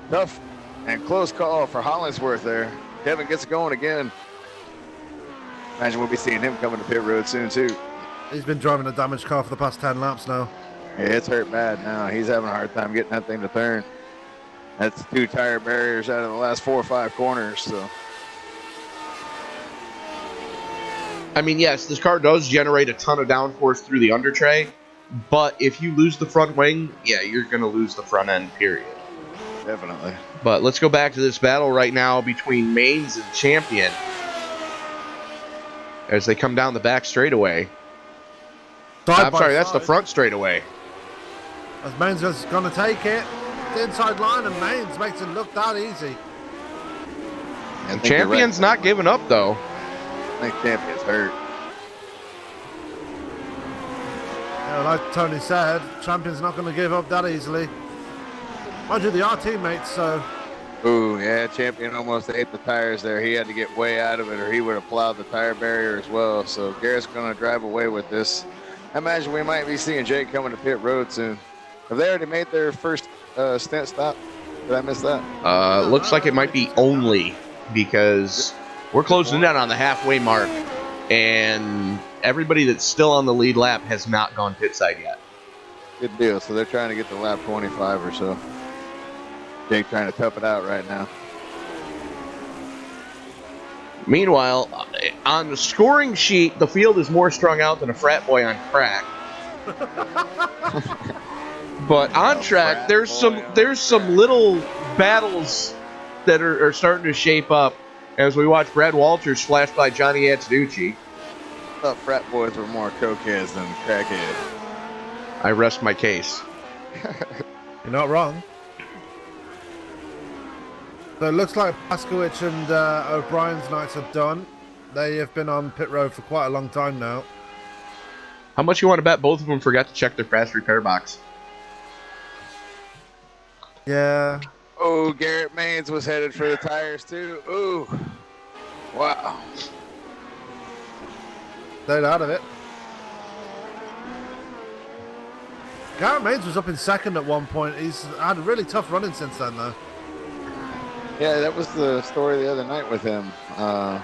Speaker 3: Tough and close call for Hollingsworth there. Kevin gets going again. Imagine we'll be seeing him coming to pit road soon too.
Speaker 2: He's been driving a damaged car for the past 10 laps now.
Speaker 3: Yeah, it's hurt bad now. He's having a hard time getting that thing to turn. That's 2 tire barriers out of the last 4 or 5 corners, so.
Speaker 1: I mean, yes, this car does generate a ton of downforce through the under tray, but if you lose the front wing, yeah, you're going to lose the front end, period.
Speaker 3: Definitely.
Speaker 1: But let's go back to this battle right now between Mains and Champion as they come down the back straightaway. I'm sorry, that's the front straightaway.
Speaker 2: As Mains is going to take it, the inside line, and Mains makes it look that easy.
Speaker 1: And Champion's not giving up, though.
Speaker 3: I think Champion's hurt.
Speaker 2: Yeah, like Tony said, Champion's not going to give up that easily. Mind you, they are teammates, so.
Speaker 3: Ooh, yeah, Champion almost ate the tires there. He had to get way out of it, or he would have plowed the tire barrier as well. So Garrett's going to drive away with this. I imagine we might be seeing Jake coming to pit road soon. Have they already made their first stint stop? Did I miss that?
Speaker 1: Looks like it might be only because we're closing in on the halfway mark, and everybody that's still on the lead lap has not gone pit side yet.
Speaker 3: Good deal. So they're trying to get to lap 25 or so. Jake trying to tough it out right now.
Speaker 1: Meanwhile, on the scoring sheet, the field is more strung out than a frat boy on crack. But on track, there's some little battles that are starting to shape up as we watch Brad Walters flash by Johnny Antonucci.
Speaker 3: I thought frat boys were more cokeheads than crackheads.
Speaker 1: I rest my case.
Speaker 2: You're not wrong. So it looks like Paskowitz and O'Brien's nights are done. They have been on pit road for quite a long time now.
Speaker 1: How much you want to bet both of them forgot to check their fast repair box?
Speaker 2: Yeah.
Speaker 3: Oh, Garrett Mains was headed for the tires too. Ooh. Wow.
Speaker 2: Stayed out of it. Garrett Mains was up in second at one point. He's had a really tough running since then, though.
Speaker 3: Yeah, that was the story the other night with him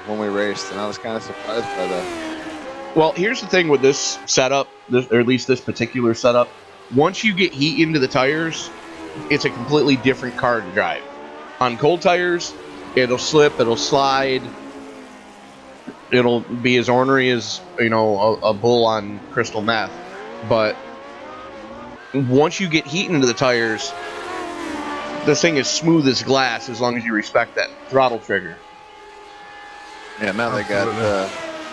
Speaker 3: when we raced, and I was kind of surprised by that.
Speaker 1: Well, here's the thing with this setup, or at least this particular setup. Once you get heat into the tires, it's a completely different car to drive. On cold tires, it'll slip, it'll slide, it'll be as ornery as, a bull on crystal meth. But once you get heat into the tires, this thing is smooth as glass as long as you respect that throttle trigger.
Speaker 3: Yeah, now they got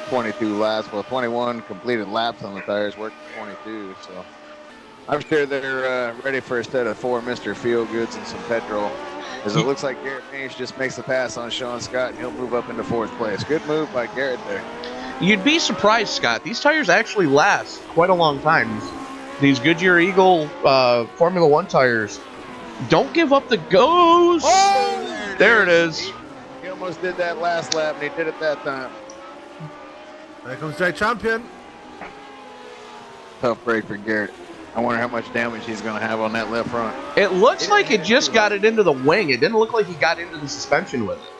Speaker 3: 22 laps, 21 completed laps on the tires, working 22, so I'm sure they're ready for a set of 4 Mr. Feelgoods and some petrol, as it looks like Garrett Mains just makes the pass on Sean Scott, and he'll move up into 4th place. Good move by Garrett there.
Speaker 1: You'd be surprised, Scott. These tires actually last quite a long time. These Goodyear Eagle Formula 1 tires don't give up the ghost.
Speaker 3: Oh,
Speaker 1: there it is.
Speaker 3: He almost did that last lap, and he did it that time.
Speaker 2: There comes Jay Champion.
Speaker 3: Tough break for Garrett. I wonder how much damage he's going to have on that left front.
Speaker 1: It looks like it just got it into the wing. It didn't look like he got into the suspension with it.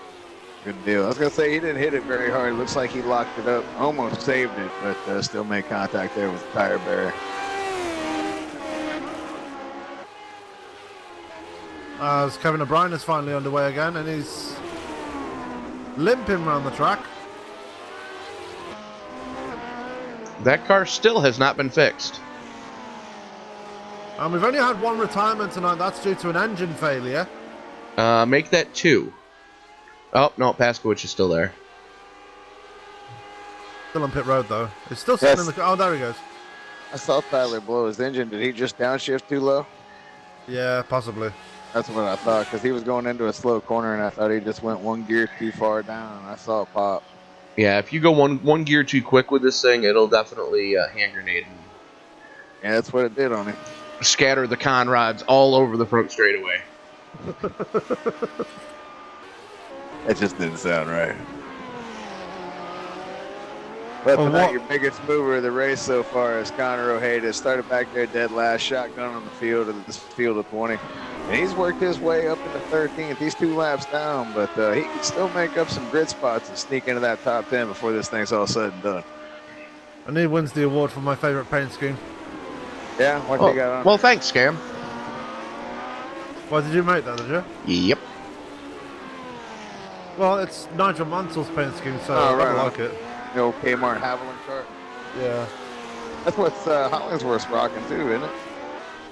Speaker 3: Good deal. I was going to say he didn't hit it very hard. It looks like he locked it up, almost saved it, but still made contact there with the tire barrier.
Speaker 2: As Kevin O'Brien is finally underway again, and he's limping around the track.
Speaker 1: That car still has not been fixed.
Speaker 2: And we've only had 1 retirement tonight. That's due to an engine failure.
Speaker 1: Make that 2. Oh, no, Paskowitz is still there.
Speaker 2: Still on pit road, though. He's still sitting in the car. Oh, there he goes.
Speaker 3: I saw Tyler blow his engine. Did he just downshift too low?
Speaker 2: Yeah, possibly.
Speaker 3: That's what I thought, because he was going into a slow corner, and I thought he just went 1 gear too far down, and I saw it pop.
Speaker 1: Yeah, if you go one gear too quick with this thing, it'll definitely hand grenade and
Speaker 3: Yeah, that's what it did on him.
Speaker 1: scatter the con rods all over the front straightaway.
Speaker 3: That just didn't sound right. But
Speaker 2: Well,
Speaker 3: tonight,
Speaker 2: what-
Speaker 3: your biggest mover of the race so far is Connor Ojeda. Started back there dead last, shotgun on the field of this field of 20. And he's worked his way up into 13th. He's 2 laps down, but he can still make up some grid spots and sneak into that top 10 before this thing's all said and done.
Speaker 2: And he wins the award for my favourite paint scheme.
Speaker 3: Yeah, what you got on?
Speaker 1: Well, thanks, Cam.
Speaker 2: Why did you make that, did you?
Speaker 1: Yep.
Speaker 2: Well, it's Nigel Mansell's paint scheme, so
Speaker 3: Oh,
Speaker 2: I
Speaker 3: right.
Speaker 2: like it.
Speaker 3: The old Kmart Haviland chart.
Speaker 2: Yeah.
Speaker 3: That's what Hollingsworth's rocking too, isn't it?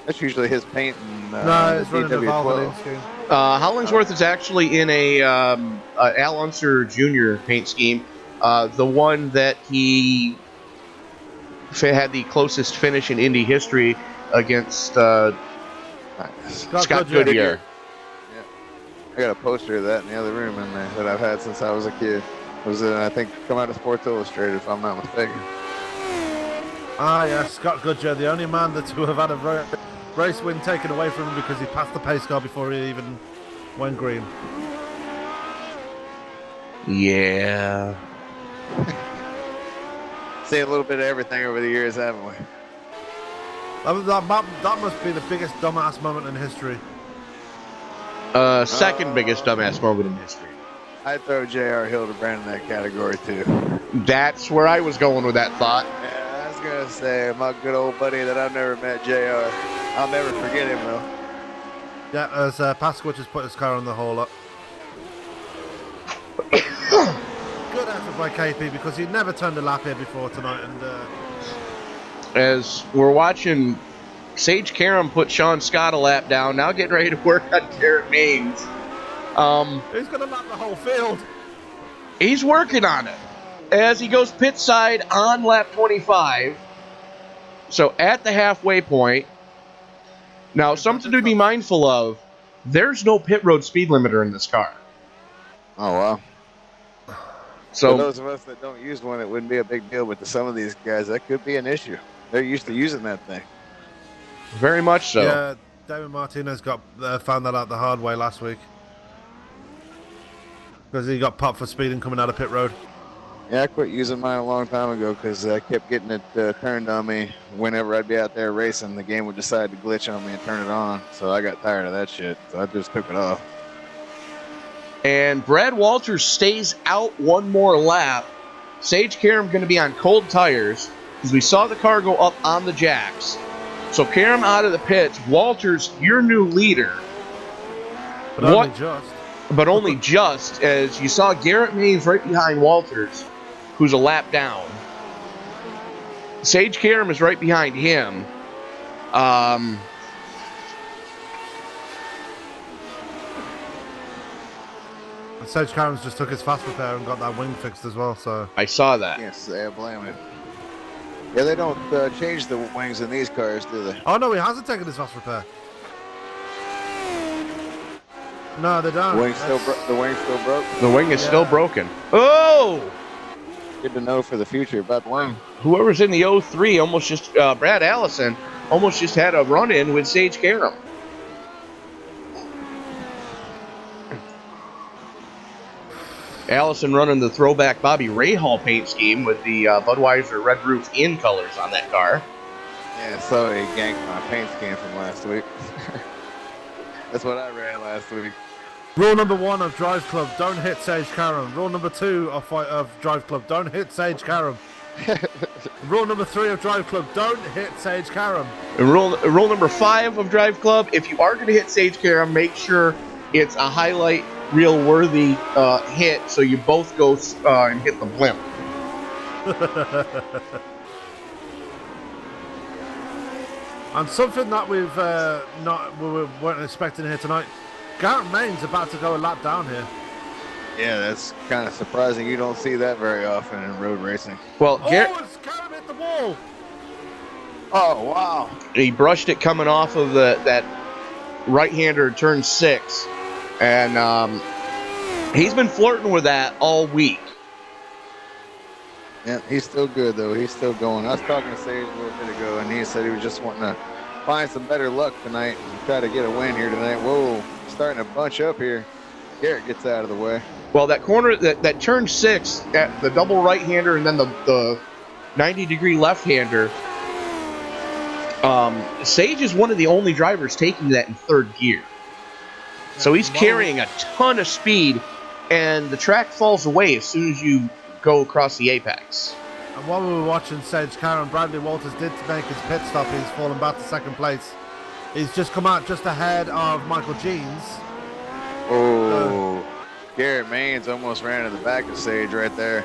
Speaker 3: That's usually his paint and
Speaker 2: No, it's running the
Speaker 3: DW12.
Speaker 2: Valvoline scheme.
Speaker 1: Hollingsworth is actually in a Al Unser Jr. paint scheme. The one that he had the closest finish in Indy history against Scott Goodyear.
Speaker 3: I got a poster of that in the other room in there that I've had since I was a kid. It was, I think, come out of Sports Illustrated, if I'm not mistaken.
Speaker 2: Ah, yeah, Scott Goodyear, the only man to have had a race win taken away from him because he passed the pace car before he even went green.
Speaker 1: Yeah.
Speaker 3: Seen a little bit of everything over the years, haven't we?
Speaker 2: That must be the biggest dumbass moment in history.
Speaker 1: Second biggest dumbass moment in history.
Speaker 3: I'd throw J.R. Hildebrand in that category, too.
Speaker 1: That's where I was going with that thought.
Speaker 3: Yeah, I was going to say, my good old buddy that I've never met, J.R. I'll never forget him, though.
Speaker 2: Yeah, as Pasquich has put his car on the hole up. Good effort by KP because he never turned a lap here before tonight. And
Speaker 1: As we're watching Sage Karam put Sean Scott a lap down, now getting ready to work on Garrett Maines.
Speaker 2: he's going to lap the whole field.
Speaker 1: He's working on it as he goes pit side on lap 25. So at the halfway point. Now, something to be mindful of, there's no pit road speed limiter in this car.
Speaker 3: Oh, wow.
Speaker 1: So
Speaker 3: for those of us that don't use one, it wouldn't be a big deal, but to some of these guys, that could be an issue. They're used to using that thing.
Speaker 1: very much so.
Speaker 2: Yeah, David Martinez found that out the hard way last week. Because he got popped for speeding coming out of pit road.
Speaker 3: Yeah, I quit using mine a long time ago because I kept getting it turned on me whenever I'd be out there racing. The game would decide to glitch on me and turn it on. So I got tired of that shit. So I just took it off.
Speaker 1: And Brad Walters stays out one more lap. Sage Karam going to be on cold tires because we saw the car go up on the jacks. So Karam out of the pits. Walters, your new leader.
Speaker 2: But only just.
Speaker 1: But only just, as you saw Garrett Maines right behind Walters, who's a lap down. Sage Karam is right behind him.
Speaker 2: And Sage Karam's just took his fast repair and got that wing fixed as well, so...
Speaker 1: I saw that.
Speaker 3: Yes, I blame him. Yeah, they don't change the wings in these cars, do they?
Speaker 2: Oh, no, he hasn't taken his fast repair. No, they don't.
Speaker 3: The wing's still broke.
Speaker 1: The wing is still broken. Oh!
Speaker 3: Good to know for the future about the wing.
Speaker 1: Whoever's in the 03 almost just, Brad Allison, almost just had a run-in with Sage Karam. Allison running the throwback Bobby Rahal paint scheme with the Budweiser Red Roof in colors on that car.
Speaker 3: Yeah, so he ganked my paint scheme from last week. That's what I ran last week.
Speaker 2: Rule number 1 of Drive Club, don't hit Sage Karam. Rule number 2 of Drive Club, don't hit Sage Karam. Rule number 3 of Drive Club, don't hit Sage Karam.
Speaker 1: And rule number 5 of Drive Club, if you are going to hit Sage Karam, make sure it's a highlight reel worthy hit so you both go and hit the blimp.
Speaker 2: And something that we weren't expecting here tonight, Garrett Maines about to go a lap down here.
Speaker 3: Yeah, that's kind of surprising. You don't see that very often in road racing.
Speaker 1: Well,
Speaker 2: It's Karam hit the wall.
Speaker 3: Oh, wow.
Speaker 1: he brushed it coming off of that right-hander turn 6, and he's been flirting with that all week.
Speaker 3: Yeah, he's still good, though. He's still going. I was talking to Sage a little bit ago, and he said he was just wanting to find some better luck tonight and try to get a win here tonight. Whoa, starting to bunch up here. Garrett gets out of the way.
Speaker 1: Well, that corner, that turn 6 at the double right-hander and then the 90-degree left-hander, Sage is one of the only drivers taking that in third gear. So he's carrying a ton of speed, and the track falls away as soon as you go across the apex.
Speaker 2: And while we were watching Sage Karen, Bradley Walters did make his pit stop. He's fallen back to second place. He's just come out just ahead of Michael Jeans.
Speaker 3: Oh, Garrett Maines almost ran to the back of Sage right there.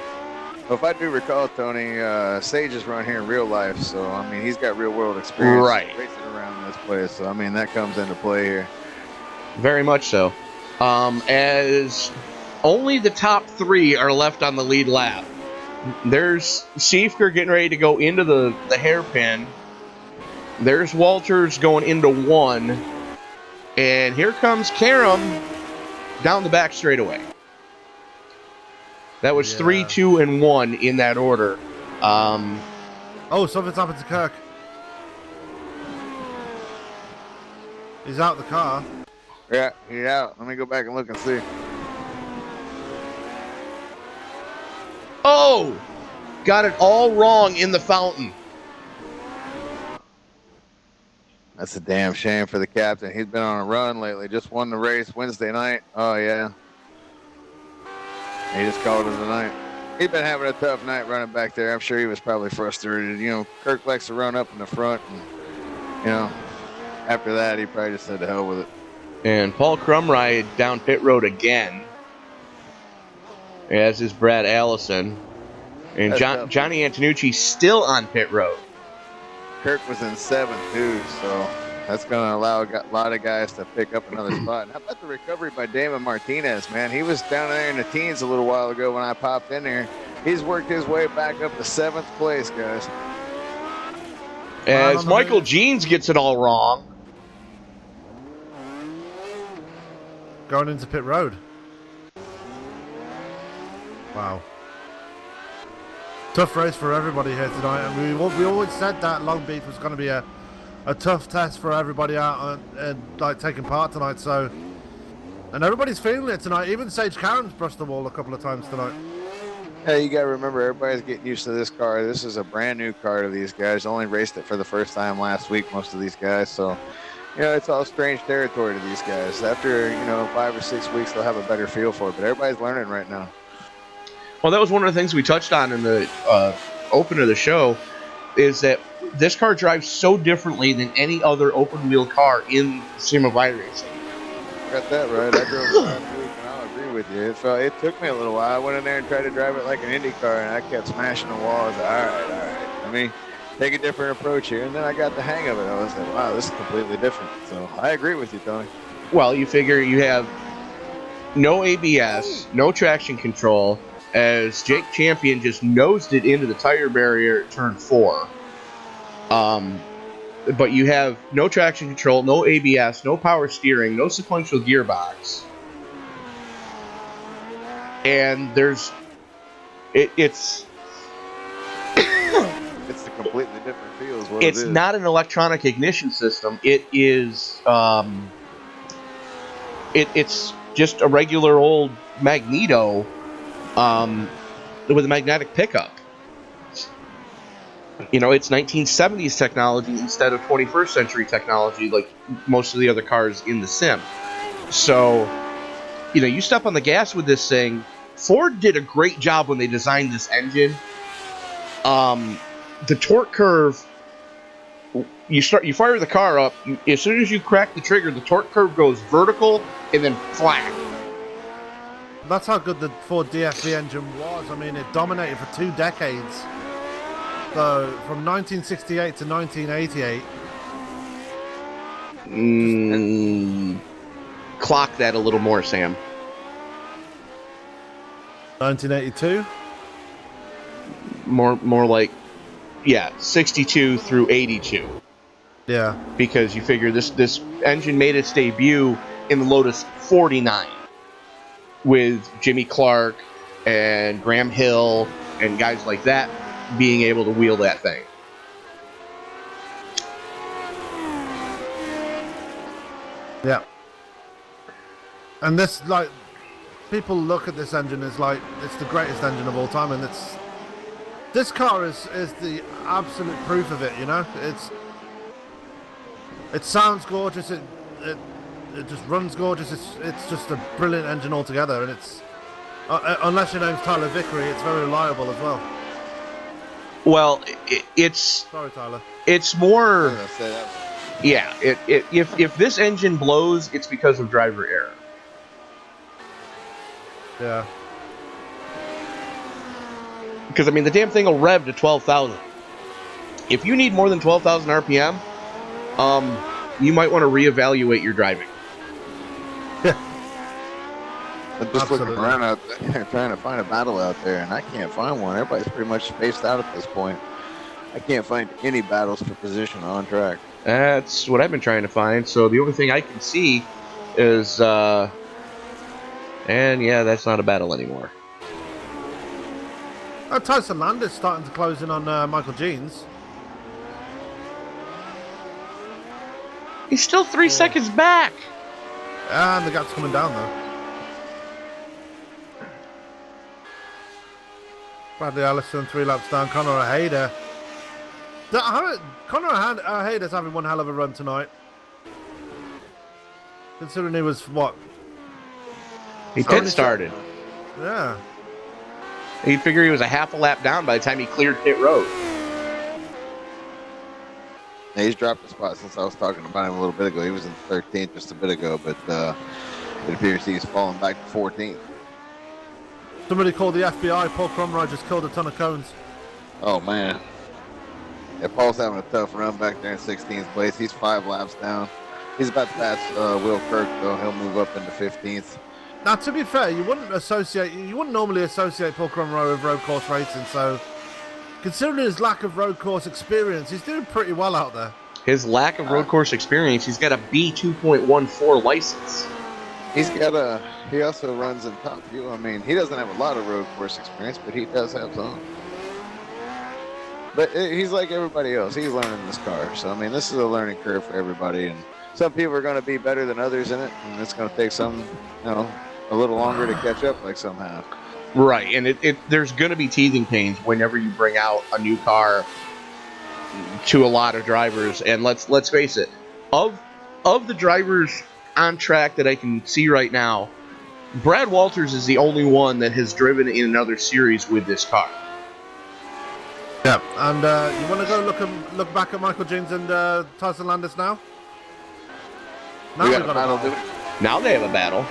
Speaker 3: Well, if I do recall, Tony, Sage has run here in real life, so, I mean, he's got real-world experience racing around this place. So, I mean, that comes into play here.
Speaker 1: Very much so. As only the top 3 are left on the lead lap. There's Siefker getting ready to go into the hairpin. There's Walters going into 1. And here comes Karam down the back straightaway. That was 3, 2, and 1 in that order.
Speaker 2: Oh, something's happened to Kirk. He's out the car.
Speaker 3: Yeah, he's out. Let me go back and look and see.
Speaker 1: Oh! Got it all wrong in the fountain.
Speaker 3: That's a damn shame for the captain. He's been on a run lately. Just won the race Wednesday night. Oh, yeah. He just called it a night. He's been having a tough night running back there. I'm sure he was probably frustrated. You know, Kirk likes to run up in the front. And, you know, after that, he probably just said to hell with it.
Speaker 1: And Paul Crumride down pit road again. As is Brad Allison. And Johnny Antonucci still on pit road.
Speaker 3: Kirk was in 7th, too, so that's going to allow a lot of guys to pick up another spot. And how about the recovery by Damon Martinez, man? He was down there in the teens a little while ago when I popped in there. He's worked his way back up to 7th place, guys.
Speaker 1: As Michael Jeans gets it all wrong.
Speaker 2: Going into pit road. Wow. Tough race for everybody here tonight, and we always said that Long Beach was going to be a tough test for everybody out and like taking part tonight. So, and everybody's feeling it tonight. Even Sage Karen's brushed the wall a couple of times tonight.
Speaker 3: Yeah, you got to remember, everybody's getting used to this car. This is a brand new car to these guys. Only raced it for the first time last week, most of these guys. So, you know, it's all strange territory to these guys. After, you know, 5 or 6 weeks, they'll have a better feel for it. But everybody's learning right now.
Speaker 1: Well, that was one of the things we touched on in the open of the show, is that this car drives so differently than any other open-wheel car in SEMA bike racing.
Speaker 3: Got that right. I drove it last week, and I'll agree with you. It took me a little while. I went in there and tried to drive it like an Indy car, and I kept smashing the walls. All right. Let me take a different approach here. And then I got the hang of it. I was like, wow, this is completely different. So I agree with you, Tony.
Speaker 1: Well, you figure you have no ABS, no traction control, as Jake Champion just nosed it into the tire barrier at turn 4. But you have no traction control, no ABS, no power steering, no sequential gearbox. And there's... It's
Speaker 3: It's a completely different feel is what
Speaker 1: it's not an electronic ignition system. It is... It's just a regular old magneto with a magnetic pickup. You know, it's 1970s technology instead of 21st century technology like most of the other cars in the sim. So, you know, you step on the gas with this thing. Ford did a great job when they designed this engine. The torque curve, you fire the car up, as soon as you crack the trigger, the torque curve goes vertical and then flat.
Speaker 2: That's how good the Ford DFV engine was. I mean, it dominated for 2 decades. So, from 1968 to 1988.
Speaker 1: Clock that a little more, Sam.
Speaker 2: 1982?
Speaker 1: More like, 62 through 82.
Speaker 2: Yeah.
Speaker 1: Because you figure this engine made its debut in the Lotus 49 with Jimmy Clark and Graham Hill and guys like that being able to wheel that thing.
Speaker 2: Yeah. And this, like, people look at this engine as like it's the greatest engine of all time, and this car is the absolute proof of it. You know, it sounds gorgeous. It just runs gorgeous. It's just a brilliant engine altogether, and it's unless your name's Tyler Vickery, it's very reliable as well.
Speaker 1: Well, it's
Speaker 2: sorry, Tyler.
Speaker 1: It's more. Yeah. If this engine blows, it's because of driver error.
Speaker 2: Yeah.
Speaker 1: Because I mean, the damn thing will rev to 12,000. If you need more than 12,000 RPM, you might want to reevaluate your driving.
Speaker 3: I'm just looking around out there trying to find a battle out there, and I can't find one. Everybody's pretty much spaced out at this point. I can't find any battles for position on track.
Speaker 1: That's what I've been trying to find. So the only thing I can see is, and yeah, that's not a battle anymore.
Speaker 2: Tyson Landis starting to close in on Michael Jeans.
Speaker 1: He's still 3 seconds back.
Speaker 2: And the gap's coming down, though. Bradley Allison, 3 laps down. Conor O'Hader. Conor O'Hader's having one hell of a run tonight. Considering he was, what?
Speaker 1: He pit started.
Speaker 2: Yeah.
Speaker 1: You'd figure he was a half a lap down by the time he cleared pit road.
Speaker 3: Yeah, he's dropped a spot since I was talking about him a little bit ago. He was in 13th just a bit ago, but it appears he's fallen back to 14th.
Speaker 2: Somebody called the FBI. Paul Cromroy just killed a ton of cones.
Speaker 3: Oh, man. Yeah, Paul's having a tough run back there in 16th place. He's 5 laps down. He's about to pass Will Kirk, though. He'll move up into 15th.
Speaker 2: Now, to be fair, you wouldn't normally associate Paul Cromroy with road course racing, so considering his lack of road course experience, he's doing pretty well out there.
Speaker 1: His lack of road course experience, he's got a B2.14 license.
Speaker 3: He also runs in Top Fuel. I mean, he doesn't have a lot of road course experience, but he does have some. But he's like everybody else. He's learning this car. So, I mean, this is a learning curve for everybody. And some people are going to be better than others in it. And it's going to take some, a little longer to catch up like some have.
Speaker 1: Right. And there's going to be teething pains whenever you bring out a new car to a lot of drivers. And let's face it, of the drivers on track that I can see right now, Brad Walters is the only one that has driven in another series with this car.
Speaker 2: Yeah, and you want to go look back at Michael Jeans and Tyson Landis now? Now
Speaker 3: we got a battle.
Speaker 1: Now they have a battle.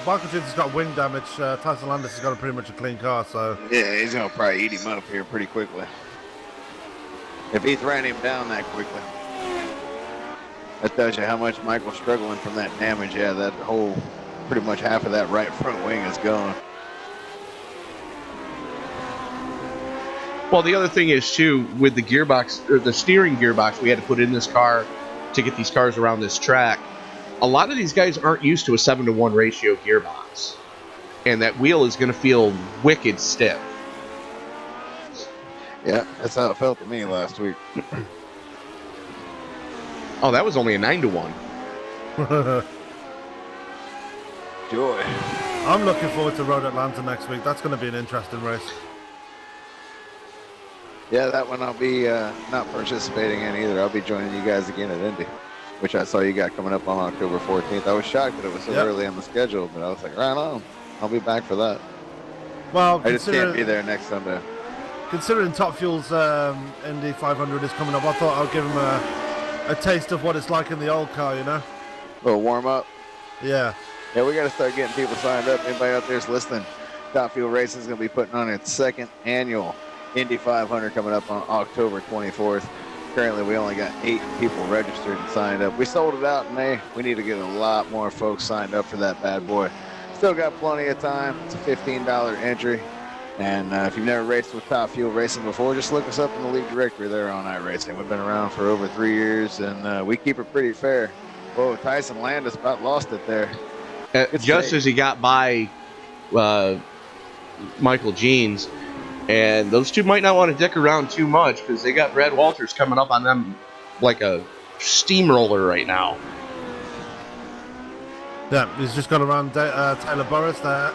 Speaker 2: Michael Jeans has got wing damage. Tyson Landis has got pretty much a clean car, so
Speaker 3: yeah, he's gonna probably eat him up here pretty quickly. If he ran him down that quickly, that tells you how much Michael's struggling from that damage. Yeah, that whole, pretty much half of that right front wing is gone.
Speaker 1: Well, the other thing is, too, with the gearbox, or the steering gearbox we had to put in this car to get these cars around this track, a lot of these guys aren't used to a 7-to-1 ratio gearbox. And that wheel is going to feel wicked stiff.
Speaker 3: Yeah, that's how it felt to me last week.
Speaker 1: Oh, that was only a 9-to-1.
Speaker 3: Joy.
Speaker 2: I'm looking forward to Road Atlanta next week. That's going to be an interesting race.
Speaker 3: Yeah, that one I'll be not participating in either. I'll be joining you guys again at Indy, which I saw you got coming up on October 14th. I was shocked that it was so early on the schedule, but I was like, right on. I'll be back for that.
Speaker 2: Well,
Speaker 3: I just can't be there next Sunday.
Speaker 2: Considering Top Fuel's Indy 500 is coming up, I thought I'd give him a taste of what it's like in the old car, you know?
Speaker 3: A little warm up.
Speaker 2: Yeah.
Speaker 3: Yeah, we got to start getting people signed up. Anybody out there's listening, Top Fuel Racing is going to be putting on its 2nd annual Indy 500 coming up on October 24th. Currently, we only got 8 people registered and signed up. We sold it out in May. We need to get a lot more folks signed up for that bad boy. Still got plenty of time. It's a $15 entry. And if you've never raced with Top Fuel Racing before, just look us up in the league directory there on iRacing. We've been around for over 3 years, and we keep it pretty fair. Whoa, Tyson Landis about lost it there.
Speaker 1: Just as he got by Michael Jeans, and those two might not want to dick around too much because they got Brad Walters coming up on them like a steamroller right now.
Speaker 2: Yeah, he's just gone around Taylor Burris there.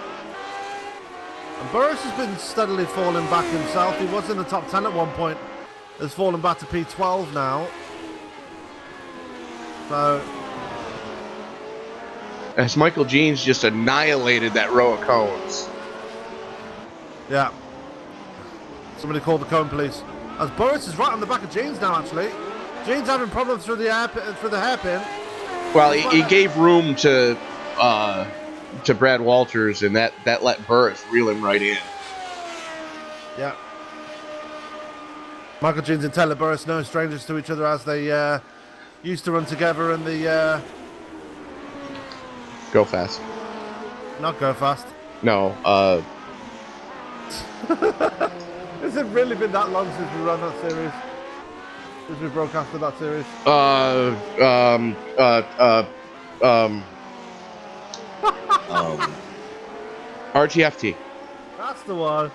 Speaker 2: And Burris has been steadily falling back himself. He was in the top 10 at one point. Has fallen back to P12 now. So,
Speaker 1: as Michael Jeans just annihilated that row of cones.
Speaker 2: yeah. Somebody called the cone police. As Burris is right on the back of Jeans now, actually. Jeans having problems through the hairpin.
Speaker 1: Well, he gave room to Brad Walters, and that let Burris reel him right in.
Speaker 2: Yeah. Michael Jeans and Taylor Burris, no strangers to each other, as they used to run together in the...
Speaker 1: Go fast.
Speaker 2: Not go fast.
Speaker 1: No,
Speaker 2: Has it really been that long since we ran that series? Since we broadcasted that series?
Speaker 1: RTFT.
Speaker 2: That's the one.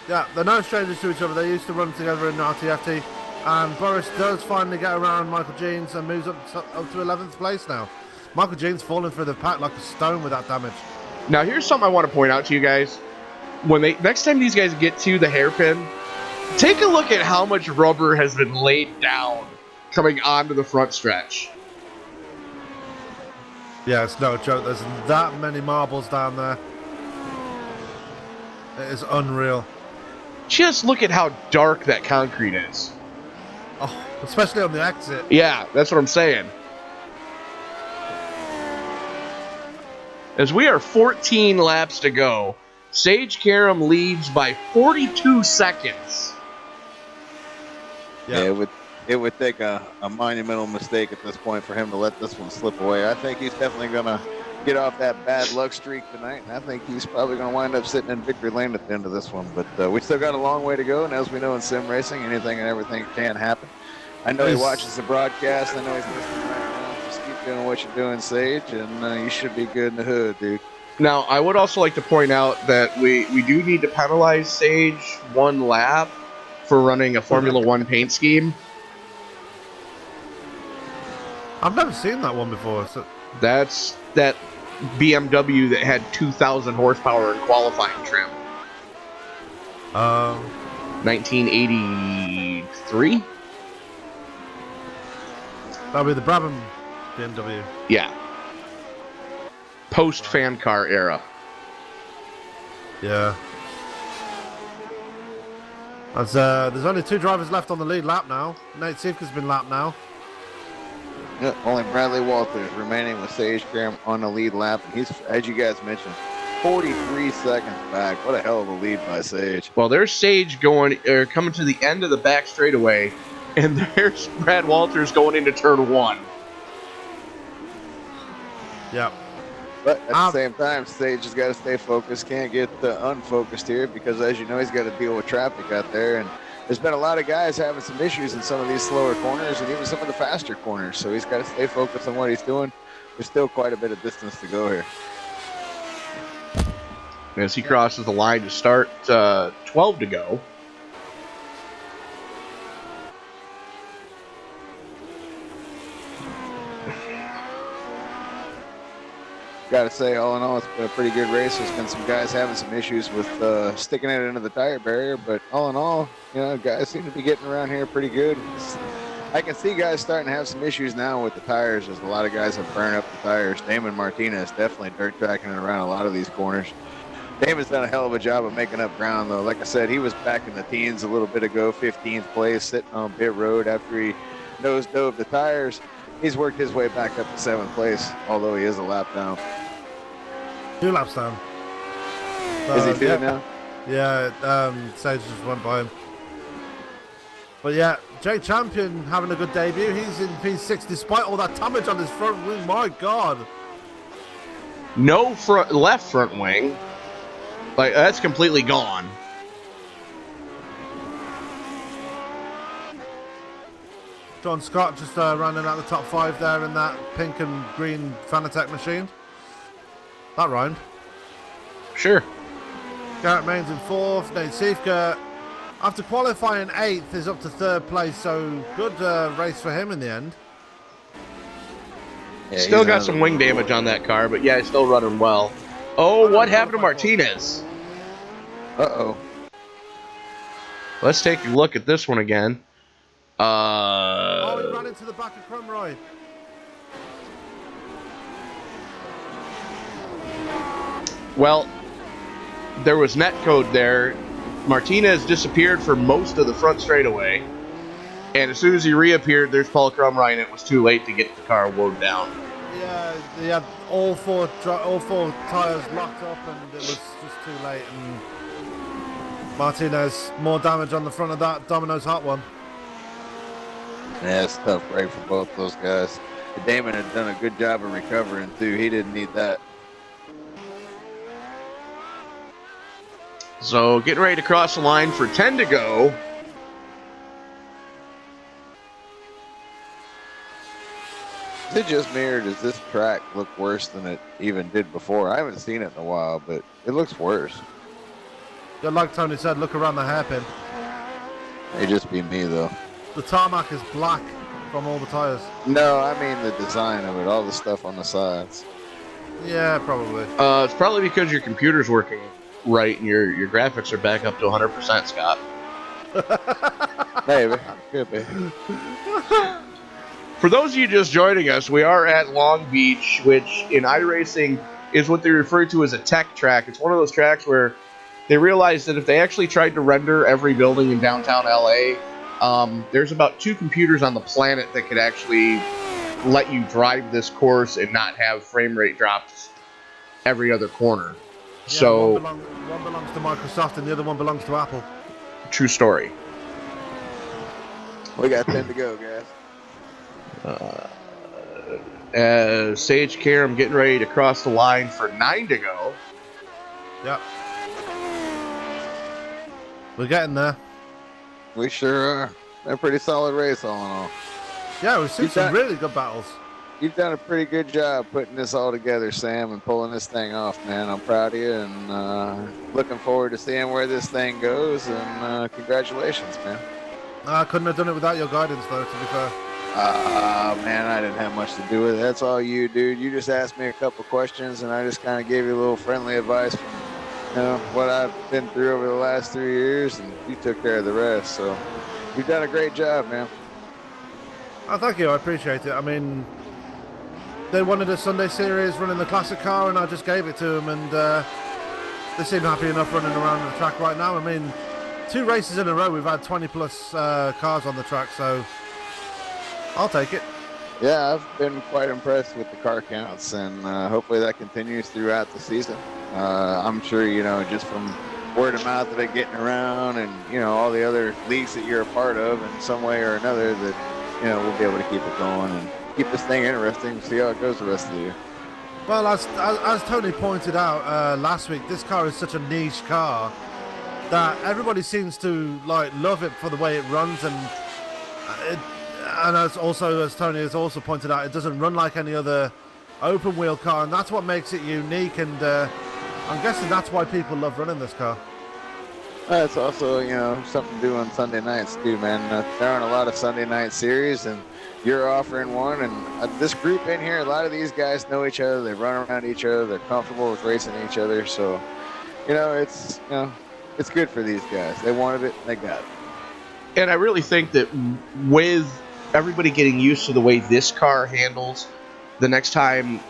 Speaker 2: Yeah, they're no strangers to each other. They used to run together in RTFT. And Boris does finally get around Michael Jeans and moves up to 11th place now. Michael Jeans falling through the pack like a stone with that damage.
Speaker 1: Now, here's something I want to point out to you guys. When next time these guys get to the hairpin, take a look at how much rubber has been laid down coming onto the front stretch.
Speaker 2: Yeah, it's no joke. There's that many marbles down there. It is unreal.
Speaker 1: Just look at how dark that concrete is.
Speaker 2: Oh, especially on the exit.
Speaker 1: Yeah, that's what I'm saying. As we are 14 laps to go, Sage Karam leads by 42 seconds.
Speaker 3: Yeah, it would take a monumental mistake at this point for him to let this one slip away. I think he's definitely going to get off that bad luck streak tonight, and I think he's probably going to wind up sitting in victory lane at the end of this one. But we still got a long way to go, and as we know in sim racing, anything and everything can happen. I know he watches the broadcast. I know he's listening right now. Just keep doing what you're doing, Sage, and you should be good in the hood, dude.
Speaker 1: Now, I would also like to point out that we do need to penalize Sage one lap for running a Formula One paint scheme.
Speaker 2: I've never seen that one before. So.
Speaker 1: That's that BMW that had 2,000 horsepower in qualifying trim. 1983?
Speaker 2: That'll be the Brabham BMW.
Speaker 1: Yeah. Post-fan car era.
Speaker 2: Yeah. There's only 2 drivers left on the lead lap now. Nate Sivka's been lapped now.
Speaker 3: Yeah, only Bradley Walters remaining with Sage Graham on the lead lap. He's, as you guys mentioned, 43 seconds back. What a hell of a lead by Sage.
Speaker 1: Well, there's Sage coming to the end of the back straightaway, and there's Brad Walters going into turn 1.
Speaker 2: Yeah.
Speaker 3: But at the same time, Sage has got to stay focused. Can't get unfocused here because, as you know, he's got to deal with traffic out there. And there's been a lot of guys having some issues in some of these slower corners and even some of the faster corners. So he's got to stay focused on what he's doing. There's still quite a bit of distance to go here.
Speaker 1: As he crosses the line to start, 12 to go.
Speaker 3: Got to say, all in all, it's been a pretty good race. There's been some guys having some issues with sticking it into the tire barrier, but all in all, you know, guys seem to be getting around here pretty good. I can see guys starting to have some issues now with the tires, as a lot of guys have burned up the tires. Damon Martinez definitely dirt tracking it around a lot of these corners. Damon's done a hell of a job of making up ground, though. Like I said, he was back in the teens a little bit ago, 15th place, sitting on pit road after he nose dove the tires. He's worked his way back up to 7th place, although he is a lap down.
Speaker 2: 2 laps down.
Speaker 3: Is he feeling now?
Speaker 2: Yeah, Sage just went by him. But yeah, Jake Champion having a good debut. He's in P6 despite all that damage on his front wing. My God.
Speaker 1: No left front wing. Like, that's completely gone.
Speaker 2: John Scott just running out the top 5 there in that pink and green Fanatec machine. That rhymed.
Speaker 1: Sure.
Speaker 2: Garrett Mains in 4th. Nate Sivka After qualifying 8th, is up to 3rd place, so good race for him in the end.
Speaker 3: Yeah,
Speaker 1: Still got some wing damage on that car, but yeah, he's still running well. Oh, what happened to Martinez?
Speaker 3: Uh-oh.
Speaker 1: Let's take a look at this one again.
Speaker 2: Oh, he ran into the back of Crumroy.
Speaker 1: Well, there was net code there. Martinez disappeared for most of the front straightaway. And as soon as he reappeared, there's Paul Crumroy, and it was too late to get the car wound down.
Speaker 2: Yeah, he had all four tires locked up, and it was just too late. And Martinez, more damage on the front of that Domino's Hot One.
Speaker 3: Yeah, it's a tough break for both those guys. Damon had done a good job of recovering, too. He didn't need that.
Speaker 1: So getting ready to cross the line for 10 to go.
Speaker 3: Is it just me, or does this track look worse than it even did before? I haven't seen it in a while, but it looks worse.
Speaker 2: Yeah, like Tony said, look around the hairpin.
Speaker 3: It just be me, though.
Speaker 2: The tarmac is black from all the tires.
Speaker 3: No, I mean the design of it, all the stuff on the sides.
Speaker 2: Yeah, probably.
Speaker 1: It's probably because your computer's working right and your graphics are back up to 100%, Scott.
Speaker 3: Maybe. Could be.
Speaker 1: For those of you just joining us, we are at Long Beach, which in iRacing is what they refer to as a tech track. It's one of those tracks where they realized that if they actually tried to render every building in downtown LA, there's about 2 computers on the planet that could actually let you drive this course and not have frame rate drops every other corner.
Speaker 2: Yeah,
Speaker 1: So
Speaker 2: one belongs to Microsoft and the other one belongs to Apple.
Speaker 1: True story.
Speaker 3: We got 10 to go, guys.
Speaker 1: As Sage Karam getting ready to cross the line for 9 to go.
Speaker 2: Yep. We're getting there.
Speaker 3: We sure are. A pretty solid race, all in all.
Speaker 2: Yeah, we've seen some really good battles.
Speaker 3: You've done a pretty good job putting this all together, Sam, and pulling this thing off, man. I'm proud of you, and looking forward to seeing where this thing goes, and congratulations, man.
Speaker 2: I couldn't have done it without your guidance, though, to be fair.
Speaker 3: Man, I didn't have much to do with it. That's all you, dude. You just asked me a couple questions, and I just kind of gave you a little friendly advice from, what I've been through over the last 3 years, and you took care of the rest. So you've done a great job, man.
Speaker 2: Oh, thank you. I appreciate it. I mean, they wanted a Sunday series running the classic car, and I just gave it to them, and they seem happy enough running around the track right now. I mean, 2 races in a row, we've had 20-plus cars on the track, so I'll take it.
Speaker 3: Yeah, I've been quite impressed with the car counts, and hopefully that continues throughout the season. I'm sure, just from word of mouth of it getting around and, all the other leagues that you're a part of in some way or another that, we'll be able to keep it going and keep this thing interesting and see how it goes the rest of the year.
Speaker 2: Well, as Tony pointed out last week, this car is such a niche car that everybody seems to love it for the way it runs, and as Tony has also pointed out, it doesn't run like any other open wheel car, and that's what makes it unique, and I'm guessing that's why people love running this car.
Speaker 3: It's also, something to do on Sunday nights too, man. There aren't a lot of Sunday night series, and you're offering one, and this group in here, a lot of these guys know each other, they run around each other, they're comfortable with racing each other, so, it's good for these guys. They wanted it, and they got it.
Speaker 1: And I really think that with everybody getting used to the way this car handles, the next time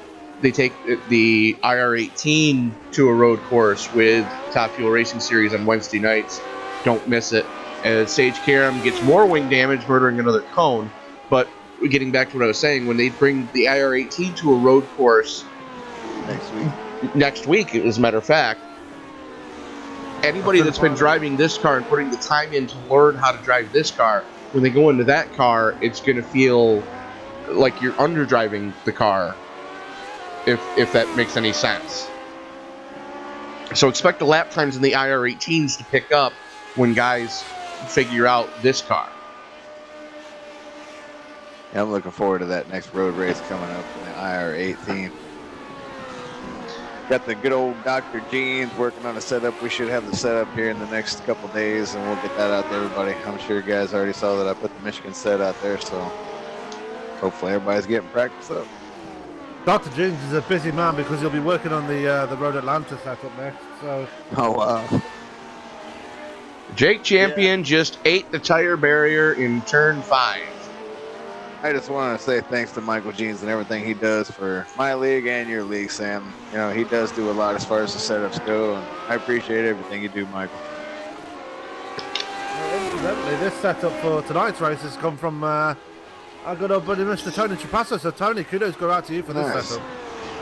Speaker 1: they take the IR18 to a road course with Top Fuel Racing Series on Wednesday nights, don't miss it. As Sage Karam gets more wing damage, murdering another cone. But getting back to what I was saying, when they bring the IR18 to a road course next week, as a matter of fact, anybody that's been driving this car and putting the time in to learn how to drive this car, when they go into that car, it's going to feel like you're underdriving the car, if that makes any sense. So expect the lap times in the IR18s to pick up when guys figure out this car.
Speaker 3: Yeah, I'm looking forward to that next road race coming up in the IR18. Got the good old Dr. Jeans working on a setup. We should have the setup here in the next couple days, and we'll get that out to everybody. I'm sure you guys already saw that I put the Michigan set out there, so hopefully everybody's getting practice up.
Speaker 2: Dr. James is a busy man because he'll be working on the Road Atlanta setup next. So.
Speaker 3: Oh wow.
Speaker 1: Jake Champion just ate the tire barrier in turn 5.
Speaker 3: I just want to say thanks to Michael Jeans and everything he does for my league and your league, Sam. You know, he does do a lot as far as the setups go, and I appreciate everything you do, Michael.
Speaker 2: Incidentally, this setup for tonight's race has come from our good old buddy Mr. Tony Trapasso. So, Tony, kudos go out to you for this setup.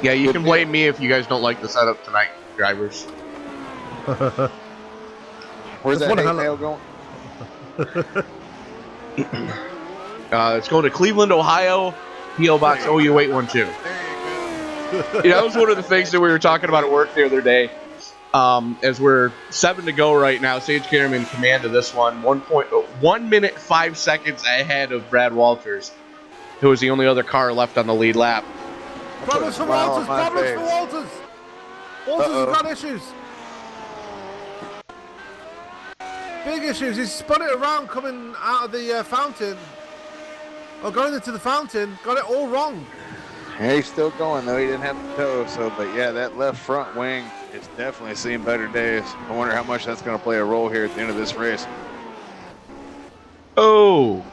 Speaker 1: Yeah, you can blame me if you guys don't like the setup tonight, drivers.
Speaker 3: Where's that hate mail going?
Speaker 1: It's going to Cleveland, Ohio, P.O. Box OU812.
Speaker 3: There you go.
Speaker 1: Yeah, that was one of the things that we were talking about at work the other day. As we're 7 to go right now, Sage Karam in command of this one. 1 minute 5 seconds ahead of Brad Walters, who was the only other car left on the lead lap.
Speaker 2: Problems for Walters! Problems for Walters! Walters has got issues. Big issues. He's spun it around coming out of the fountain. Or going into the fountain. Got it all wrong.
Speaker 3: Yeah, he's still going, though. He didn't have the toe, so, but yeah, that left front wing is definitely seeing better days. I wonder how much that's going to play a role here at the end of this race.
Speaker 1: Oh.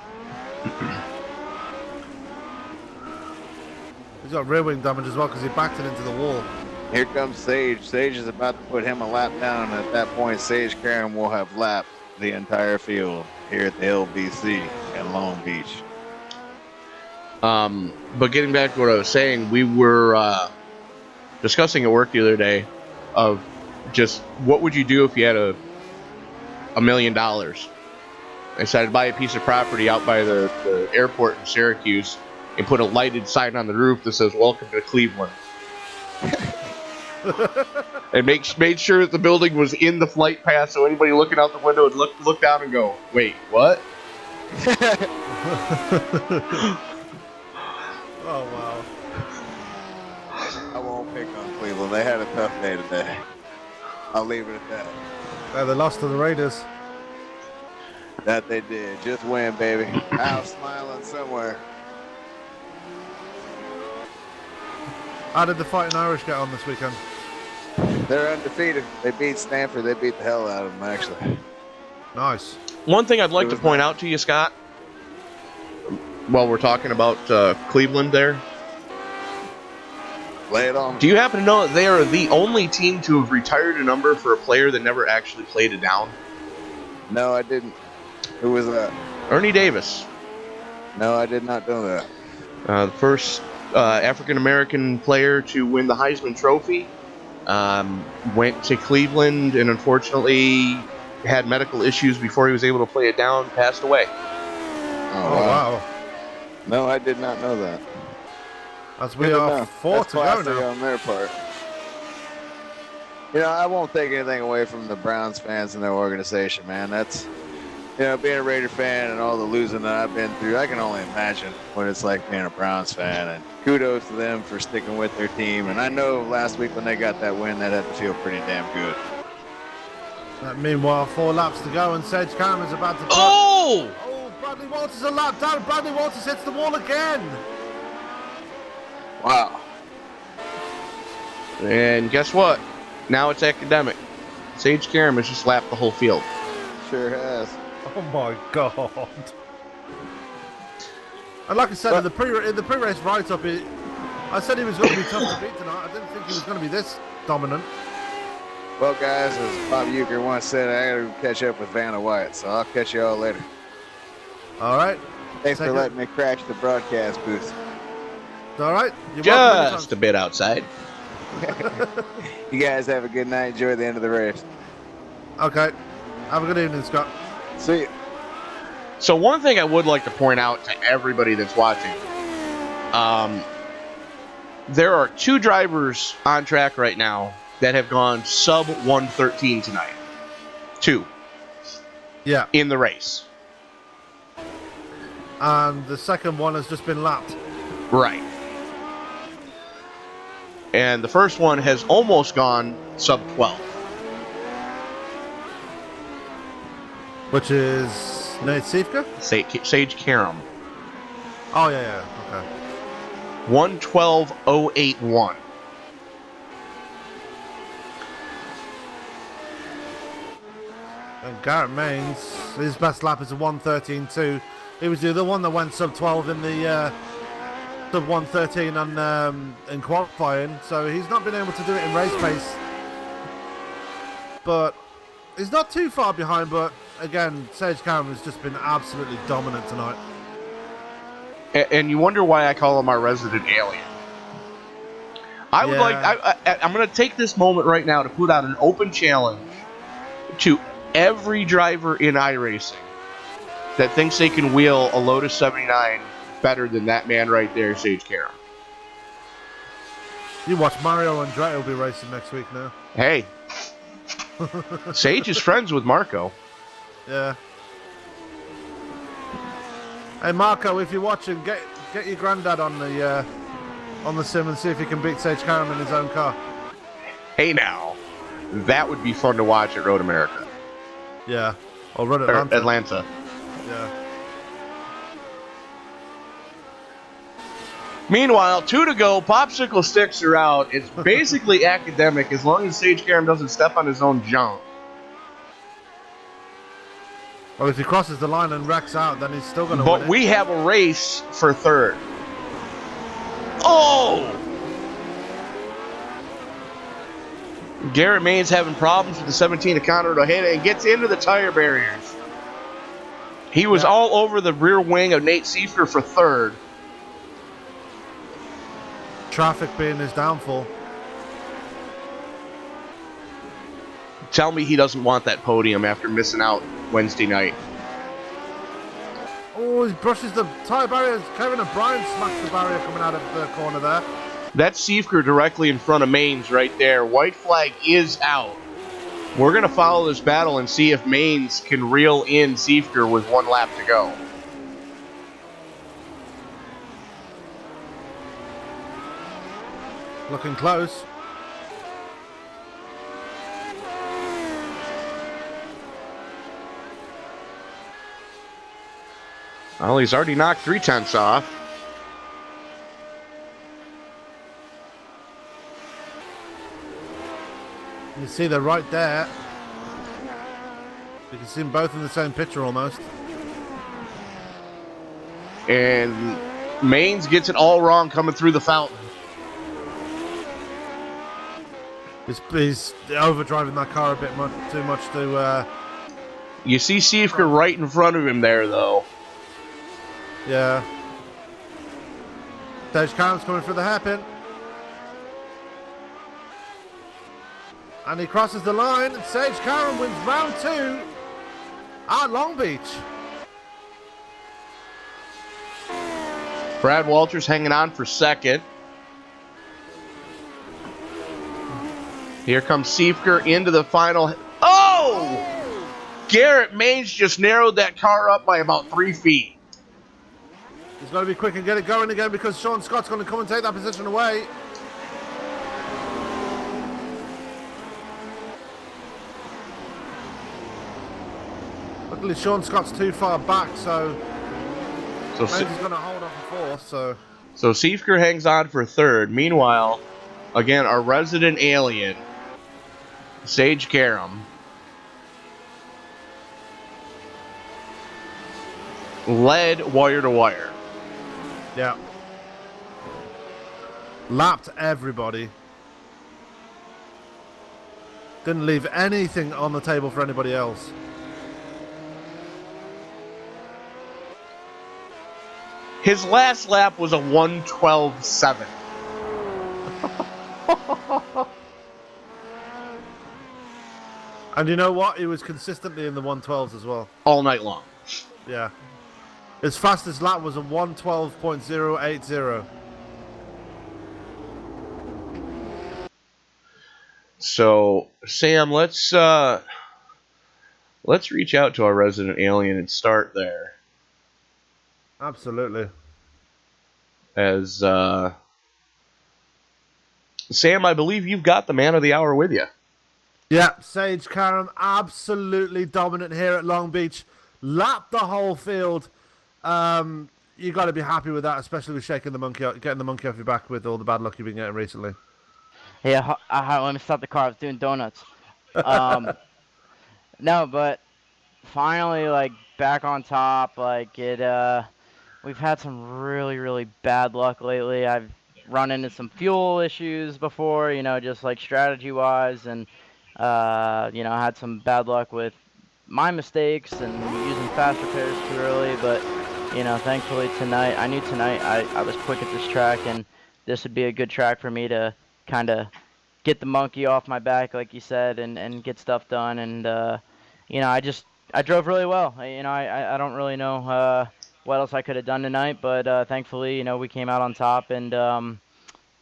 Speaker 2: He's got rear wing damage as well because he backed it into the wall.
Speaker 3: Here comes Sage. Sage is about to put him a lap down, and at that point, Sage Karam will have lapped the entire field here at the LBC in Long Beach.
Speaker 1: But getting back to what I was saying, we were discussing at work the other day of just what would you do if you had $1 million? I decided to buy a piece of property out by the airport in Syracuse and put a lighted sign on the roof that says "Welcome to Cleveland." And made sure that the building was in the flight path, so anybody looking out the window would look down and go, "Wait, what?"
Speaker 2: Oh, wow.
Speaker 3: I won't pick on Cleveland. They had a tough day today. I'll leave it at that.
Speaker 2: They lost to the Raiders.
Speaker 3: That they did. Just win, baby. Out smiling somewhere.
Speaker 2: How did the Fighting Irish get on this weekend?
Speaker 3: They're undefeated. They beat Stanford. They beat the hell out of them, actually.
Speaker 2: Nice.
Speaker 1: One thing I'd like to point out to you, Scott, while we're talking about Cleveland there.
Speaker 3: Lay it on.
Speaker 1: Do you happen to know that they are the only team to have retired a number for a player that never actually played it down?
Speaker 3: No, I didn't. Who was that?
Speaker 1: Ernie Davis.
Speaker 3: No, I did not know that.
Speaker 1: The first African-American player to win the Heisman Trophy. Went to Cleveland and unfortunately had medical issues before he was able to play it down, passed away.
Speaker 3: Oh,
Speaker 2: wow.
Speaker 3: No, I did not know that.
Speaker 2: As we are 4
Speaker 3: That's
Speaker 2: to go
Speaker 3: classy
Speaker 2: now.
Speaker 3: on their part. You know, I won't take anything away from the Browns fans and their organization, man. That's, you know, being a Raider fan and all the losing that I've been through, I can only imagine what it's like being a Browns fan. And kudos to them for sticking with their team. And I know last week when they got that win, that had to feel pretty damn good.
Speaker 2: Meanwhile, 4 laps to go, and Sage Karam is about to.
Speaker 1: Oh!
Speaker 2: Bradley Walters a lap down. Bradley Walters hits the wall again.
Speaker 3: Wow.
Speaker 1: And guess what? Now it's academic. Sage Karam has just lapped the whole field.
Speaker 3: Sure has.
Speaker 2: Oh my god. And like I said, in the pre-race write-up, I said he was going to be tough to beat tonight. I didn't think he was going to be this dominant.
Speaker 3: Well, guys, as Bob Uecker once said, I got to catch up with Vanna White, so I'll catch you all later.
Speaker 2: All right.
Speaker 3: Thanks for letting me crash the broadcast booth.
Speaker 2: All right. You're
Speaker 1: just a bit outside.
Speaker 3: You guys have a good night. Enjoy the end of the race.
Speaker 2: Okay. Have a good evening, Scott.
Speaker 3: See you.
Speaker 1: So one thing I would like to point out to everybody that's watching, there are 2 drivers on track right now that have gone sub 113 tonight. 2.
Speaker 2: Yeah.
Speaker 1: In the race.
Speaker 2: And the second one has just been lapped.
Speaker 1: Right. And the first one has almost gone sub 12.
Speaker 2: Which is Nate Siefka?
Speaker 1: Sage Karam.
Speaker 2: Oh, yeah, okay.
Speaker 1: 112.081.
Speaker 2: And Garrett Maines, his best lap is a 1:13.2. He was the other one that went sub 12 in the sub 1:13 on in qualifying, so he's not been able to do it in race pace. But he's not too far behind. But again, Sage Karam has just been absolutely dominant tonight.
Speaker 1: And you wonder why I call him our resident alien. I would I'm going to take this moment right now to put out an open challenge to every driver in iRacing that thinks they can wheel a Lotus 79 better than that man right there, Sage Karam.
Speaker 2: You watch Mario Andretti will be racing next week now.
Speaker 1: Hey, Sage is friends with Marco.
Speaker 2: Yeah. Hey Marco, if you're watching, get your granddad on the sim and see if he can beat Sage Karam in his own car.
Speaker 1: Hey now, that would be fun to watch at Road America.
Speaker 2: Yeah, or Road Atlanta.
Speaker 1: Atlanta.
Speaker 2: Yeah.
Speaker 1: Meanwhile, 2 to go. Popsicle sticks are out. It's basically academic as long as Sage Karam doesn't step on his own junk.
Speaker 2: Well, if he crosses the line and wrecks out, then he's still going to win.
Speaker 1: But we have a race for third. Oh! Garrett Maines having problems with the 17 to counter to hit it and gets into the tire barriers. He was all over the rear wing of Nate Siefker for third.
Speaker 2: Traffic being his downfall.
Speaker 1: Tell me he doesn't want that podium after missing out Wednesday night.
Speaker 2: Oh, he brushes the tire barriers. Kevin O'Brien smacks the barrier coming out of the corner there.
Speaker 1: That's Siefker directly in front of Maines right there. White flag is out. We're going to follow this battle and see if Maines can reel in Siefker with 1 lap to go.
Speaker 2: Looking close.
Speaker 1: Well, he's already knocked 3/10 off.
Speaker 2: You see they're right there. You can see them both in the same picture almost.
Speaker 1: And Maines gets it all wrong coming through the fountain.
Speaker 2: He's overdriving that car a bit too much to...
Speaker 1: You see Siefker right in front of him there, though.
Speaker 2: Yeah. Sage Karam's coming for the hairpin. And he crosses the line, and Sage Karam wins round 2 at Long Beach.
Speaker 1: Brad Walters hanging on for second. Here comes Siefker into the final. Oh! Garrett Maines just narrowed that car up by about 3 feet.
Speaker 2: He's got to be quick and get it going again because Sean Scott's going to come and take that position away. Luckily, Sean Scott's too far back, so Maines is going to hold off a 4th.
Speaker 1: So Siefker hangs on for third. Meanwhile, again, our resident alien, Sage Karam, led wire to wire.
Speaker 2: Yeah. Lapped everybody. Didn't leave anything on the table for anybody else.
Speaker 1: His last lap was a 1:12.7.
Speaker 2: And you know what? He was consistently in the 112s as well.
Speaker 1: All night long.
Speaker 2: Yeah. His fastest lap was a 112.080.
Speaker 1: So, Sam, let's reach out to our resident alien and start there.
Speaker 2: Absolutely.
Speaker 1: As Sam, I believe you've got the man of the hour with you.
Speaker 2: Yeah, Sage Karam, absolutely dominant here at Long Beach. Lapped the whole field. You got to be happy with that, especially with shaking the monkey, getting the monkey off your back with all the bad luck you've been getting recently.
Speaker 4: Yeah, let me stop the car. I was doing donuts. No, but finally, like, back on top. Like, we've had some really, really bad luck lately. I've run into some fuel issues before, just like strategy-wise, and, had some bad luck with my mistakes and using fast repairs too early. But, thankfully tonight, I knew tonight I was quick at this track, and this would be a good track for me to kind of get the monkey off my back, like you said, and get stuff done. And, I drove really well. I don't really know what else I could have done tonight, but thankfully, we came out on top, and I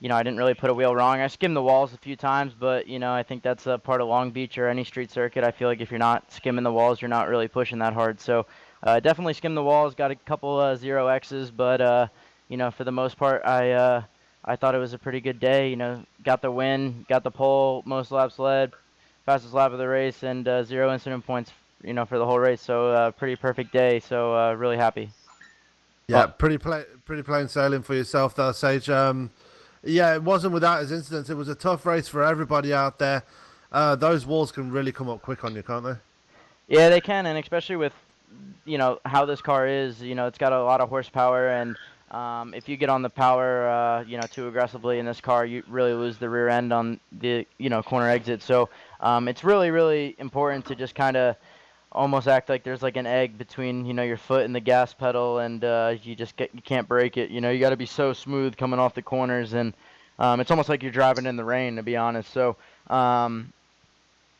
Speaker 4: didn't really put a wheel wrong. I skimmed the walls a few times, but I think that's a part of Long Beach or any street circuit. I feel like if you're not skimming the walls, you're not really pushing that hard. So definitely skimmed the walls. Got a couple 0X's, but for the most part, I thought it was a pretty good day. Got the win, got the pole, most laps led, fastest lap of the race, and 0 incident points. For the whole race. So pretty perfect day. So really happy.
Speaker 2: Yeah, pretty plain sailing for yourself there, Sage. Yeah, it wasn't without its incidents. It was a tough race for everybody out there. Those walls can really come up quick on you, can't they?
Speaker 4: Yeah, they can, and especially with how this car is. It's got a lot of horsepower, and if you get on the power, too aggressively in this car, you really lose the rear end on the corner exit. So it's really, really important to just kind of almost act like there's like an egg between your foot and the gas pedal, and you can't break it. You got to be so smooth coming off the corners, and it's almost like you're driving in the rain, to be honest. So and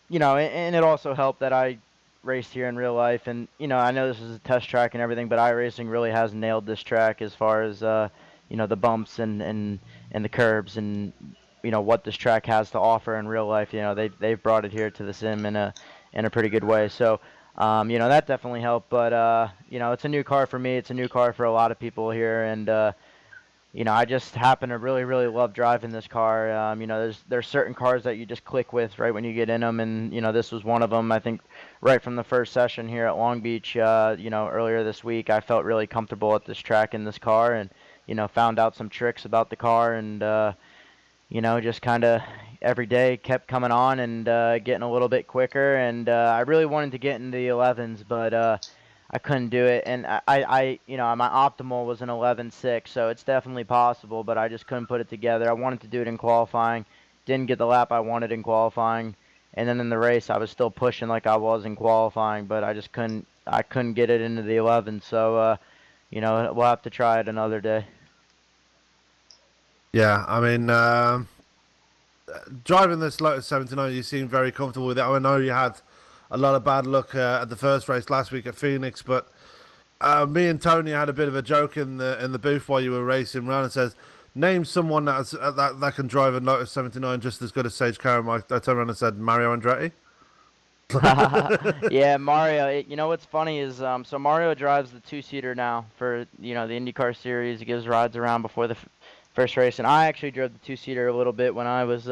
Speaker 4: it also helped that I raced here in real life, and I know this is a test track and everything, but iRacing really has nailed this track as far as the bumps and the curbs, and what this track has to offer in real life. They've brought it here to the sim in a pretty good way. So that definitely helped. But it's a new car for me. It's a new car for a lot of people here, and I just happen to really, really love driving this car. There's certain cars that you just click with right when you get in them, and this was one of them. I think right from the first session here at Long Beach, earlier this week, I felt really comfortable at this track in this car, and found out some tricks about the car, and just kind of every day kept coming on and getting a little bit quicker, and I really wanted to get into the 11s, but I couldn't do it, and my optimal was an 11.6, so it's definitely possible, but I just couldn't put it together. I wanted to do it in qualifying, didn't get the lap I wanted in qualifying, and then in the race I was still pushing like I was in qualifying, but I just couldn't get it into the 11, so we'll have to try it another day.
Speaker 2: Yeah, I mean, driving this Lotus 79, you seem very comfortable with it. I know you had a lot of bad luck at the first race last week at Phoenix, but me and Tony had a bit of a joke in the booth while you were racing around, and says, name someone that can drive a Lotus 79 just as good as Sage Karam. I turned around and said Mario Andretti.
Speaker 4: Yeah, Mario. What's funny is so Mario drives the two-seater now for the IndyCar series. He gives rides around before the first race, and I actually drove the two-seater a little bit when I was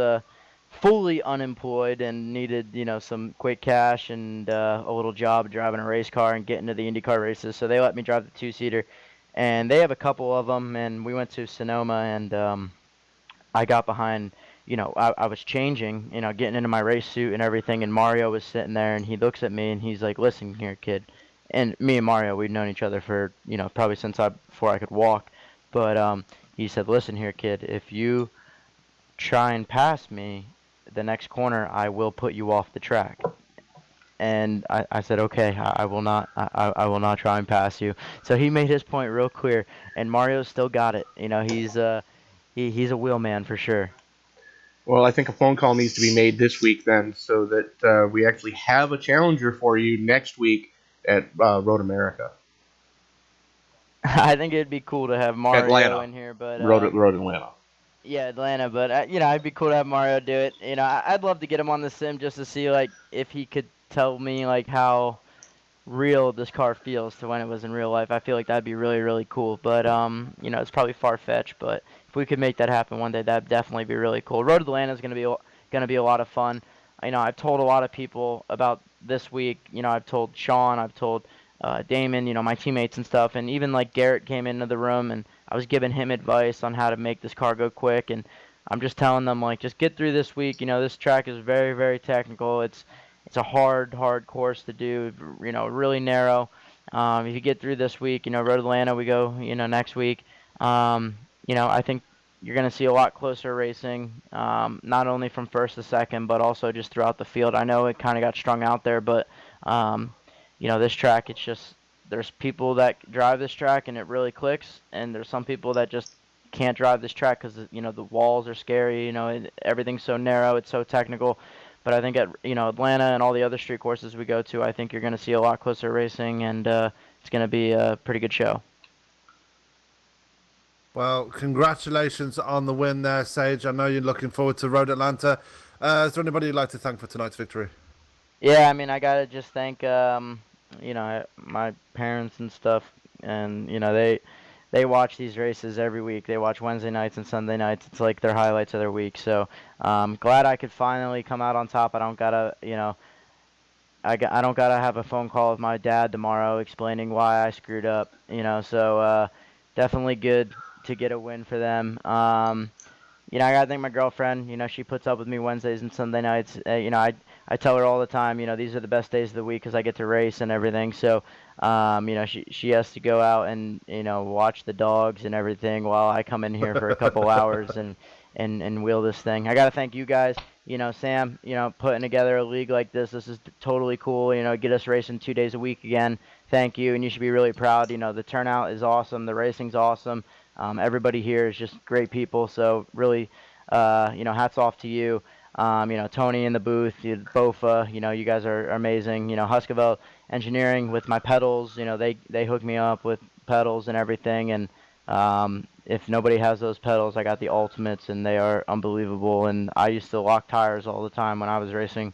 Speaker 4: fully unemployed and needed some quick cash and a little job driving a race car and getting to the IndyCar races. So they let me drive the two-seater, and they have a couple of them. And we went to Sonoma, and I got behind. I was changing, getting into my race suit and everything, and Mario was sitting there, and he looks at me and he's like, "Listen here, kid." And me and Mario, we'd known each other for probably since before I could walk, but he said, "Listen here, kid. If you try and pass me the next corner, I will put you off the track." And I said, "Okay, I will not. I will not try and pass you." So he made his point real clear, and Mario still got it. He's he's a wheelman for sure.
Speaker 1: Well, I think a phone call needs to be made this week then, so that we actually have a challenger for you next week at Road America.
Speaker 4: I think it'd be cool to have Mario
Speaker 1: Atlanta.
Speaker 4: in here, but
Speaker 1: Road Atlanta.
Speaker 4: yeah, Atlanta. But it'd be cool to have Mario do it. I'd love to get him on the sim just to see like if he could tell me like how real this car feels to when it was in real life. I feel like that'd be really, really cool. But it's probably far-fetched, but if we could make that happen one day, that'd definitely be really cool. Road Atlanta is gonna be a lot of fun. I've told a lot of people about this week. I've told Sean, I've told Damon, my teammates and stuff, and even like Garrett came into the room and I was giving him advice on how to make this car go quick, and I'm just telling them like just get through this week. This track is very, very technical. It's a hard, hard course to do. Really narrow. If you get through this week, Road Atlanta, we go, next week. I think you're going to see a lot closer racing, not only from first to second, but also just throughout the field. I know it kind of got strung out there, but this track, it's just there's people that drive this track and it really clicks, and there's some people that just can't drive this track because the walls are scary. Everything's so narrow, it's so technical. But I think at Atlanta and all the other street courses we go to, I think you're going to see a lot closer racing, and it's going to be a pretty good show.
Speaker 2: Well, congratulations on the win there, Sage. I know you're looking forward to Road Atlanta. Is there anybody you'd like to thank for tonight's victory?
Speaker 4: Yeah, I gotta just thank my parents and stuff, and they watch these races every week. They watch Wednesday nights and Sunday nights. It's like their highlights of their week. So glad I could finally come out on top. I don't gotta I don't gotta have a phone call with my dad tomorrow explaining why I screwed up. So definitely good to get a win for them. I gotta thank my girlfriend. She puts up with me Wednesdays and Sunday nights. I tell her all the time, these are the best days of the week because I get to race and everything. So, she has to go out and watch the dogs and everything while I come in here for a couple hours and wheel this thing. I gotta thank you guys. Sam, putting together a league like this. This is totally cool. Get us racing 2 days a week again. Thank you, and you should be really proud. The turnout is awesome. The racing's awesome. Everybody here is just great people, so really, hats off to you. Tony in the booth, BOFA, you guys are amazing. Huskerville Engineering with my pedals, they hook me up with pedals and everything, and if nobody has those pedals, I got the Ultimates, and they are unbelievable, and I used to lock tires all the time when I was racing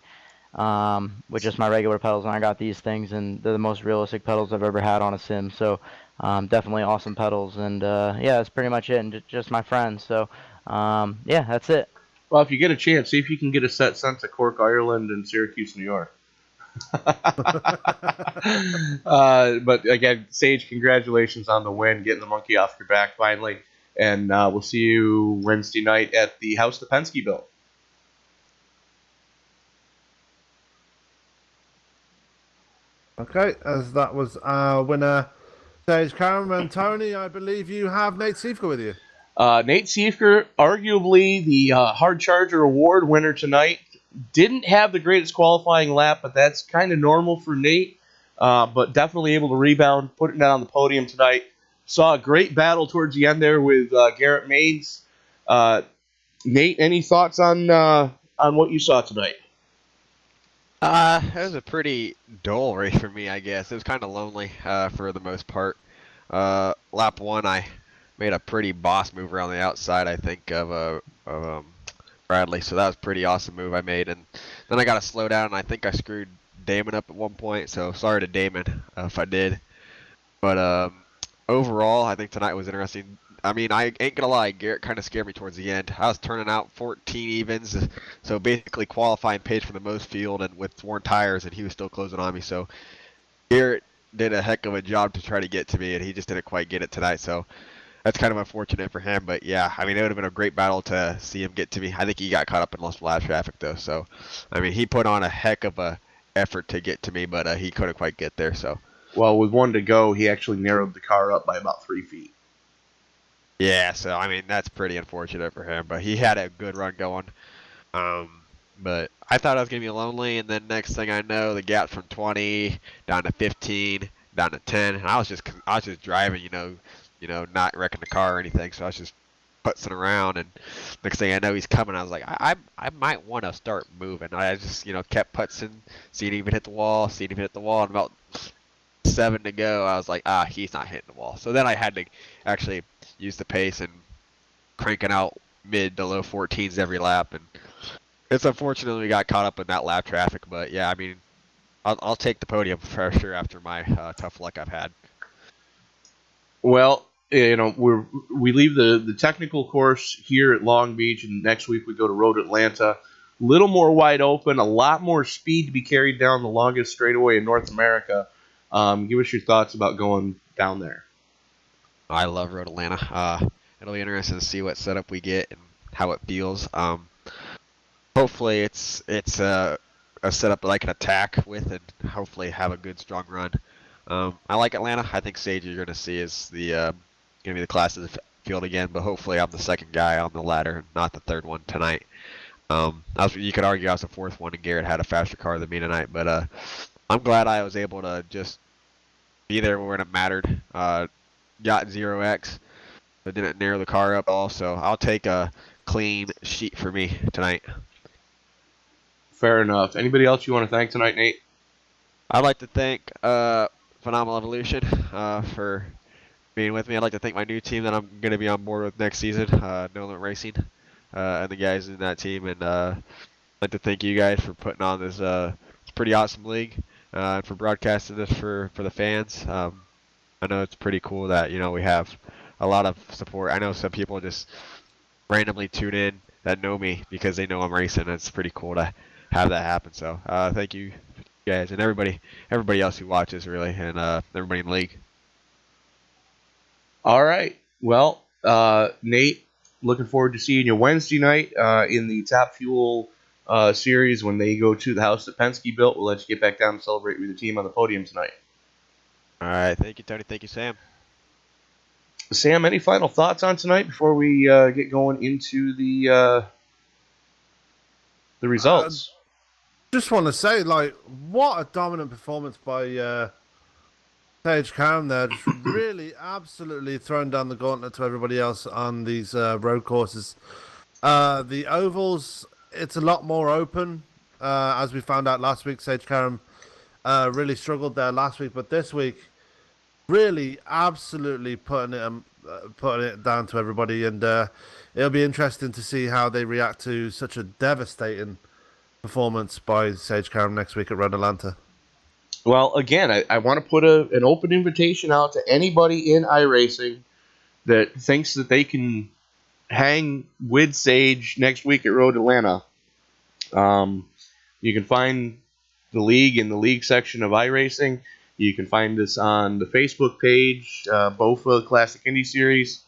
Speaker 4: with just my regular pedals, and I got these things, and they're the most realistic pedals I've ever had on a sim. So definitely awesome pedals, and yeah, that's pretty much it, and just my friends. So yeah, that's it.
Speaker 1: Well, if you get a chance, see if you can get a set sent to Cork, Ireland, and Syracuse, New York. But again, Sage, congratulations on the win, getting the monkey off your back finally, and we'll see you Wednesday night at the house the Penske built.
Speaker 2: Okay, as that was our winner, Sage Cameron. And Tony, I believe you have Nate Siefka with you.
Speaker 1: Nate Siefker, arguably the Hard Charger Award winner tonight, didn't have the greatest qualifying lap, but that's kind of normal for Nate. But definitely able to rebound, putting that on the podium tonight. Saw a great battle towards the end there with Garrett Maines. Nate, any thoughts on what you saw tonight?
Speaker 5: It was a pretty dull race for me, I guess. It was kind of lonely for the most part. Lap one, I made a pretty boss move around the outside, I think, of Bradley. So that was a pretty awesome move I made. And then I got to slow down, and I think I screwed Damon up at one point. So sorry to Damon if I did. But overall, I think tonight was interesting. I mean, I ain't gonna lie, Garrett kind of scared me towards the end. I was turning out 14 evens, so basically qualifying pace for the most field and with worn tires, and he was still closing on me. So Garrett did a heck of a job to try to get to me, and he just didn't quite get it tonight. So that's kind of unfortunate for him. But yeah, I mean, it would have been a great battle to see him get to me. I think he got caught up in lost lap traffic though. So I mean, he put on a heck of a effort to get to me, but he couldn't quite get there. So.
Speaker 1: Well, with one to go, he actually narrowed the car up by about 3 feet.
Speaker 5: Yeah, so I mean that's pretty unfortunate for him, but he had a good run going. But I thought I was gonna be lonely, and then next thing I know, the gap from 20 down to 15, down to 10, and I was just driving, not wrecking the car or anything. So I was just putzing around, and next thing I know, he's coming. I was like, I might want to start moving. I just kept putzing, seeing him even hit the wall, and about 7 to go, I was like, he's not hitting the wall. So then I had to actually use the pace and cranking out mid to low 14s every lap. And it's unfortunate we got caught up in that lap traffic. But yeah, I mean, I'll take the podium for sure after my tough luck I've had.
Speaker 1: Well, we leave the technical course here at Long Beach, and next week we go to Road Atlanta. Little more wide open, a lot more speed to be carried down the longest straightaway in North America. Give us your thoughts about going down there.
Speaker 5: I love Road Atlanta. It'll be interesting to see what setup we get and how it feels. Hopefully it's a setup that I can attack with and hopefully have a good strong run. I like Atlanta. I think Sage you're going to see is the going to be the class of the field again, but hopefully I'm the second guy on the ladder, not the third one tonight. You could argue I was the fourth one, and Garrett had a faster car than me tonight, but I'm glad I was able to just be there when it mattered. Got 0x, but didn't narrow the car up at all, so I'll take a clean sheet for me tonight.
Speaker 1: Fair enough. Anybody else you want to thank tonight, Nate?
Speaker 5: I'd like to thank Phenomenal Evolution for being with me. I'd like to thank my new team that I'm going to be on board with next season, Nolan Racing, and the guys in that team. And I'd like to thank you guys for putting on this pretty awesome league and for broadcasting this for the fans. I know it's pretty cool that we have a lot of support. I know some people just randomly tune in that know me because they know I'm racing. It's pretty cool to have that happen. So thank you guys and everybody else who watches really, and everybody in the league.
Speaker 1: All right. Well, Nate, looking forward to seeing you Wednesday night in the Top Fuel series when they go to the house that Penske built. We'll let you get back down and celebrate with the team on the podium tonight.
Speaker 5: All right. Thank you, Tony. Thank you, Sam.
Speaker 1: Sam, any final thoughts on tonight before we get going into the results?
Speaker 2: Just want to say, what a dominant performance by Sage Karam there. Just really absolutely throwing down the gauntlet to everybody else on these road courses. The ovals, it's a lot more open. As we found out last week, Sage Karam really struggled there last week, but this week, really absolutely putting it down to everybody, and it'll be interesting to see how they react to such a devastating performance by Sage Karam next week at Road Atlanta.
Speaker 1: Well, again, I want to put an open invitation out to anybody in iRacing that thinks that they can hang with Sage next week at Road Atlanta. You can find the league in the league section of iRacing. You can find us on the Facebook page, BOFA Classic Indy Series.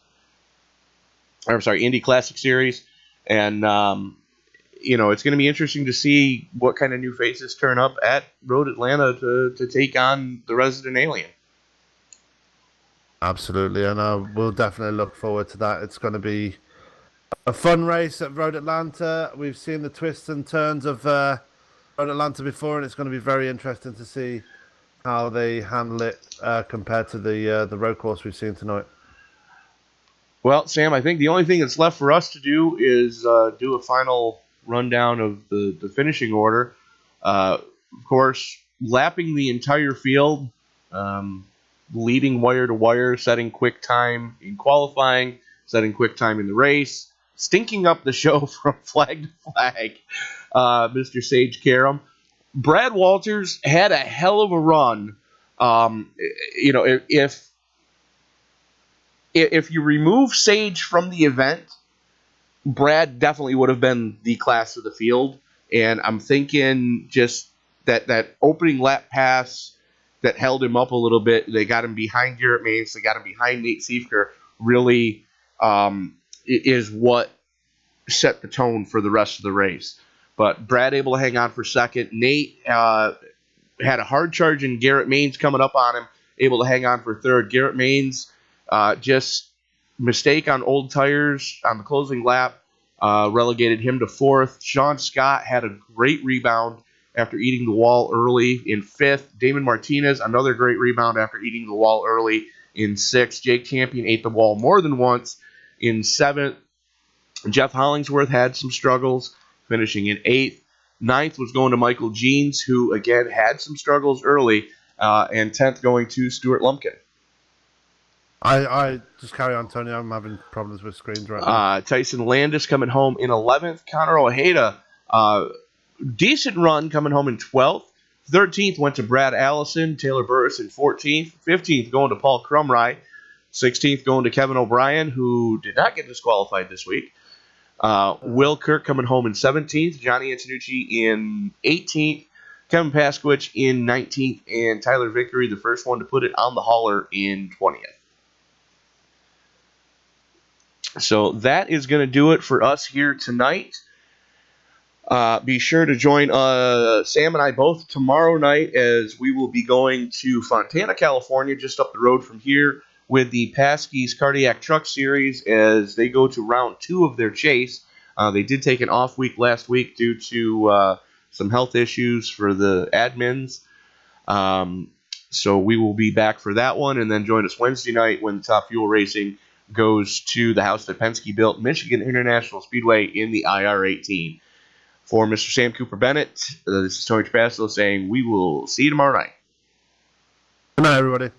Speaker 1: Indy Classic Series. And, it's going to be interesting to see what kind of new faces turn up at Road Atlanta to take on the Resident Alien.
Speaker 2: Absolutely, and we'll definitely look forward to that. It's going to be a fun race at Road Atlanta. We've seen the twists and turns of Road Atlanta before, and it's going to be very interesting to see how they handle it compared to the road course we've seen tonight.
Speaker 1: Well, Sam, I think the only thing that's left for us to do is do a final rundown of the finishing order. Of course, lapping the entire field, leading wire to wire, setting quick time in qualifying, setting quick time in the race, stinking up the show from flag to flag, Mr. Sage Karam. Brad Walters had a hell of a run. If you remove Sage from the event, Brad definitely would have been the class of the field. And I'm thinking just that opening lap pass that held him up a little bit, they got him behind Garrett Maines, they got him behind Nate Siefker, really is what set the tone for the rest of the race. But Brad able to hang on for second. Nate had a hard charge in Garrett Maines coming up on him, able to hang on for third. Garrett Maines just mistake on old tires on the closing lap relegated him to fourth. Sean Scott had a great rebound after eating the wall early in fifth. Damon Martinez, another great rebound after eating the wall early in sixth. Jake Champion ate the wall more than once in seventh. Jeff Hollingsworth had some struggles, finishing in eighth. Ninth was going to Michael Jeans, who, again, had some struggles early, and 10th going to Stuart Lumpkin.
Speaker 2: I just carry on, Tony. I'm having problems with screens right now.
Speaker 1: Tyson Landis coming home in 11th. Connor Ojeda, decent run coming home in 12th. 13th went to Brad Allison, Taylor Burris in 14th. 15th going to Paul Crumry. 16th going to Kevin O'Brien, who did not get disqualified this week. Will Kirk coming home in 17th. Johnny Antonucci in 18th. Kevin Paskowicz in 19th. And Tyler Vickery, the first one to put it on the hauler, in 20th. So that is going to do it for us here tonight. Be sure to join Sam and I both tomorrow night, as we will be going to Fontana, California, just up the road from here, with the Paskey's Cardiac Truck Series as they go to round 2 of their chase. They did take an off week last week due to some health issues for the admins. So we will be back for that one, and then join us Wednesday night when Top Fuel Racing goes to the house that Penske built, Michigan International Speedway, in the IR-18. For Mr. Sam Cooper Bennett, this is Tony Trapasso saying we will see you tomorrow night.
Speaker 2: Good night, everybody.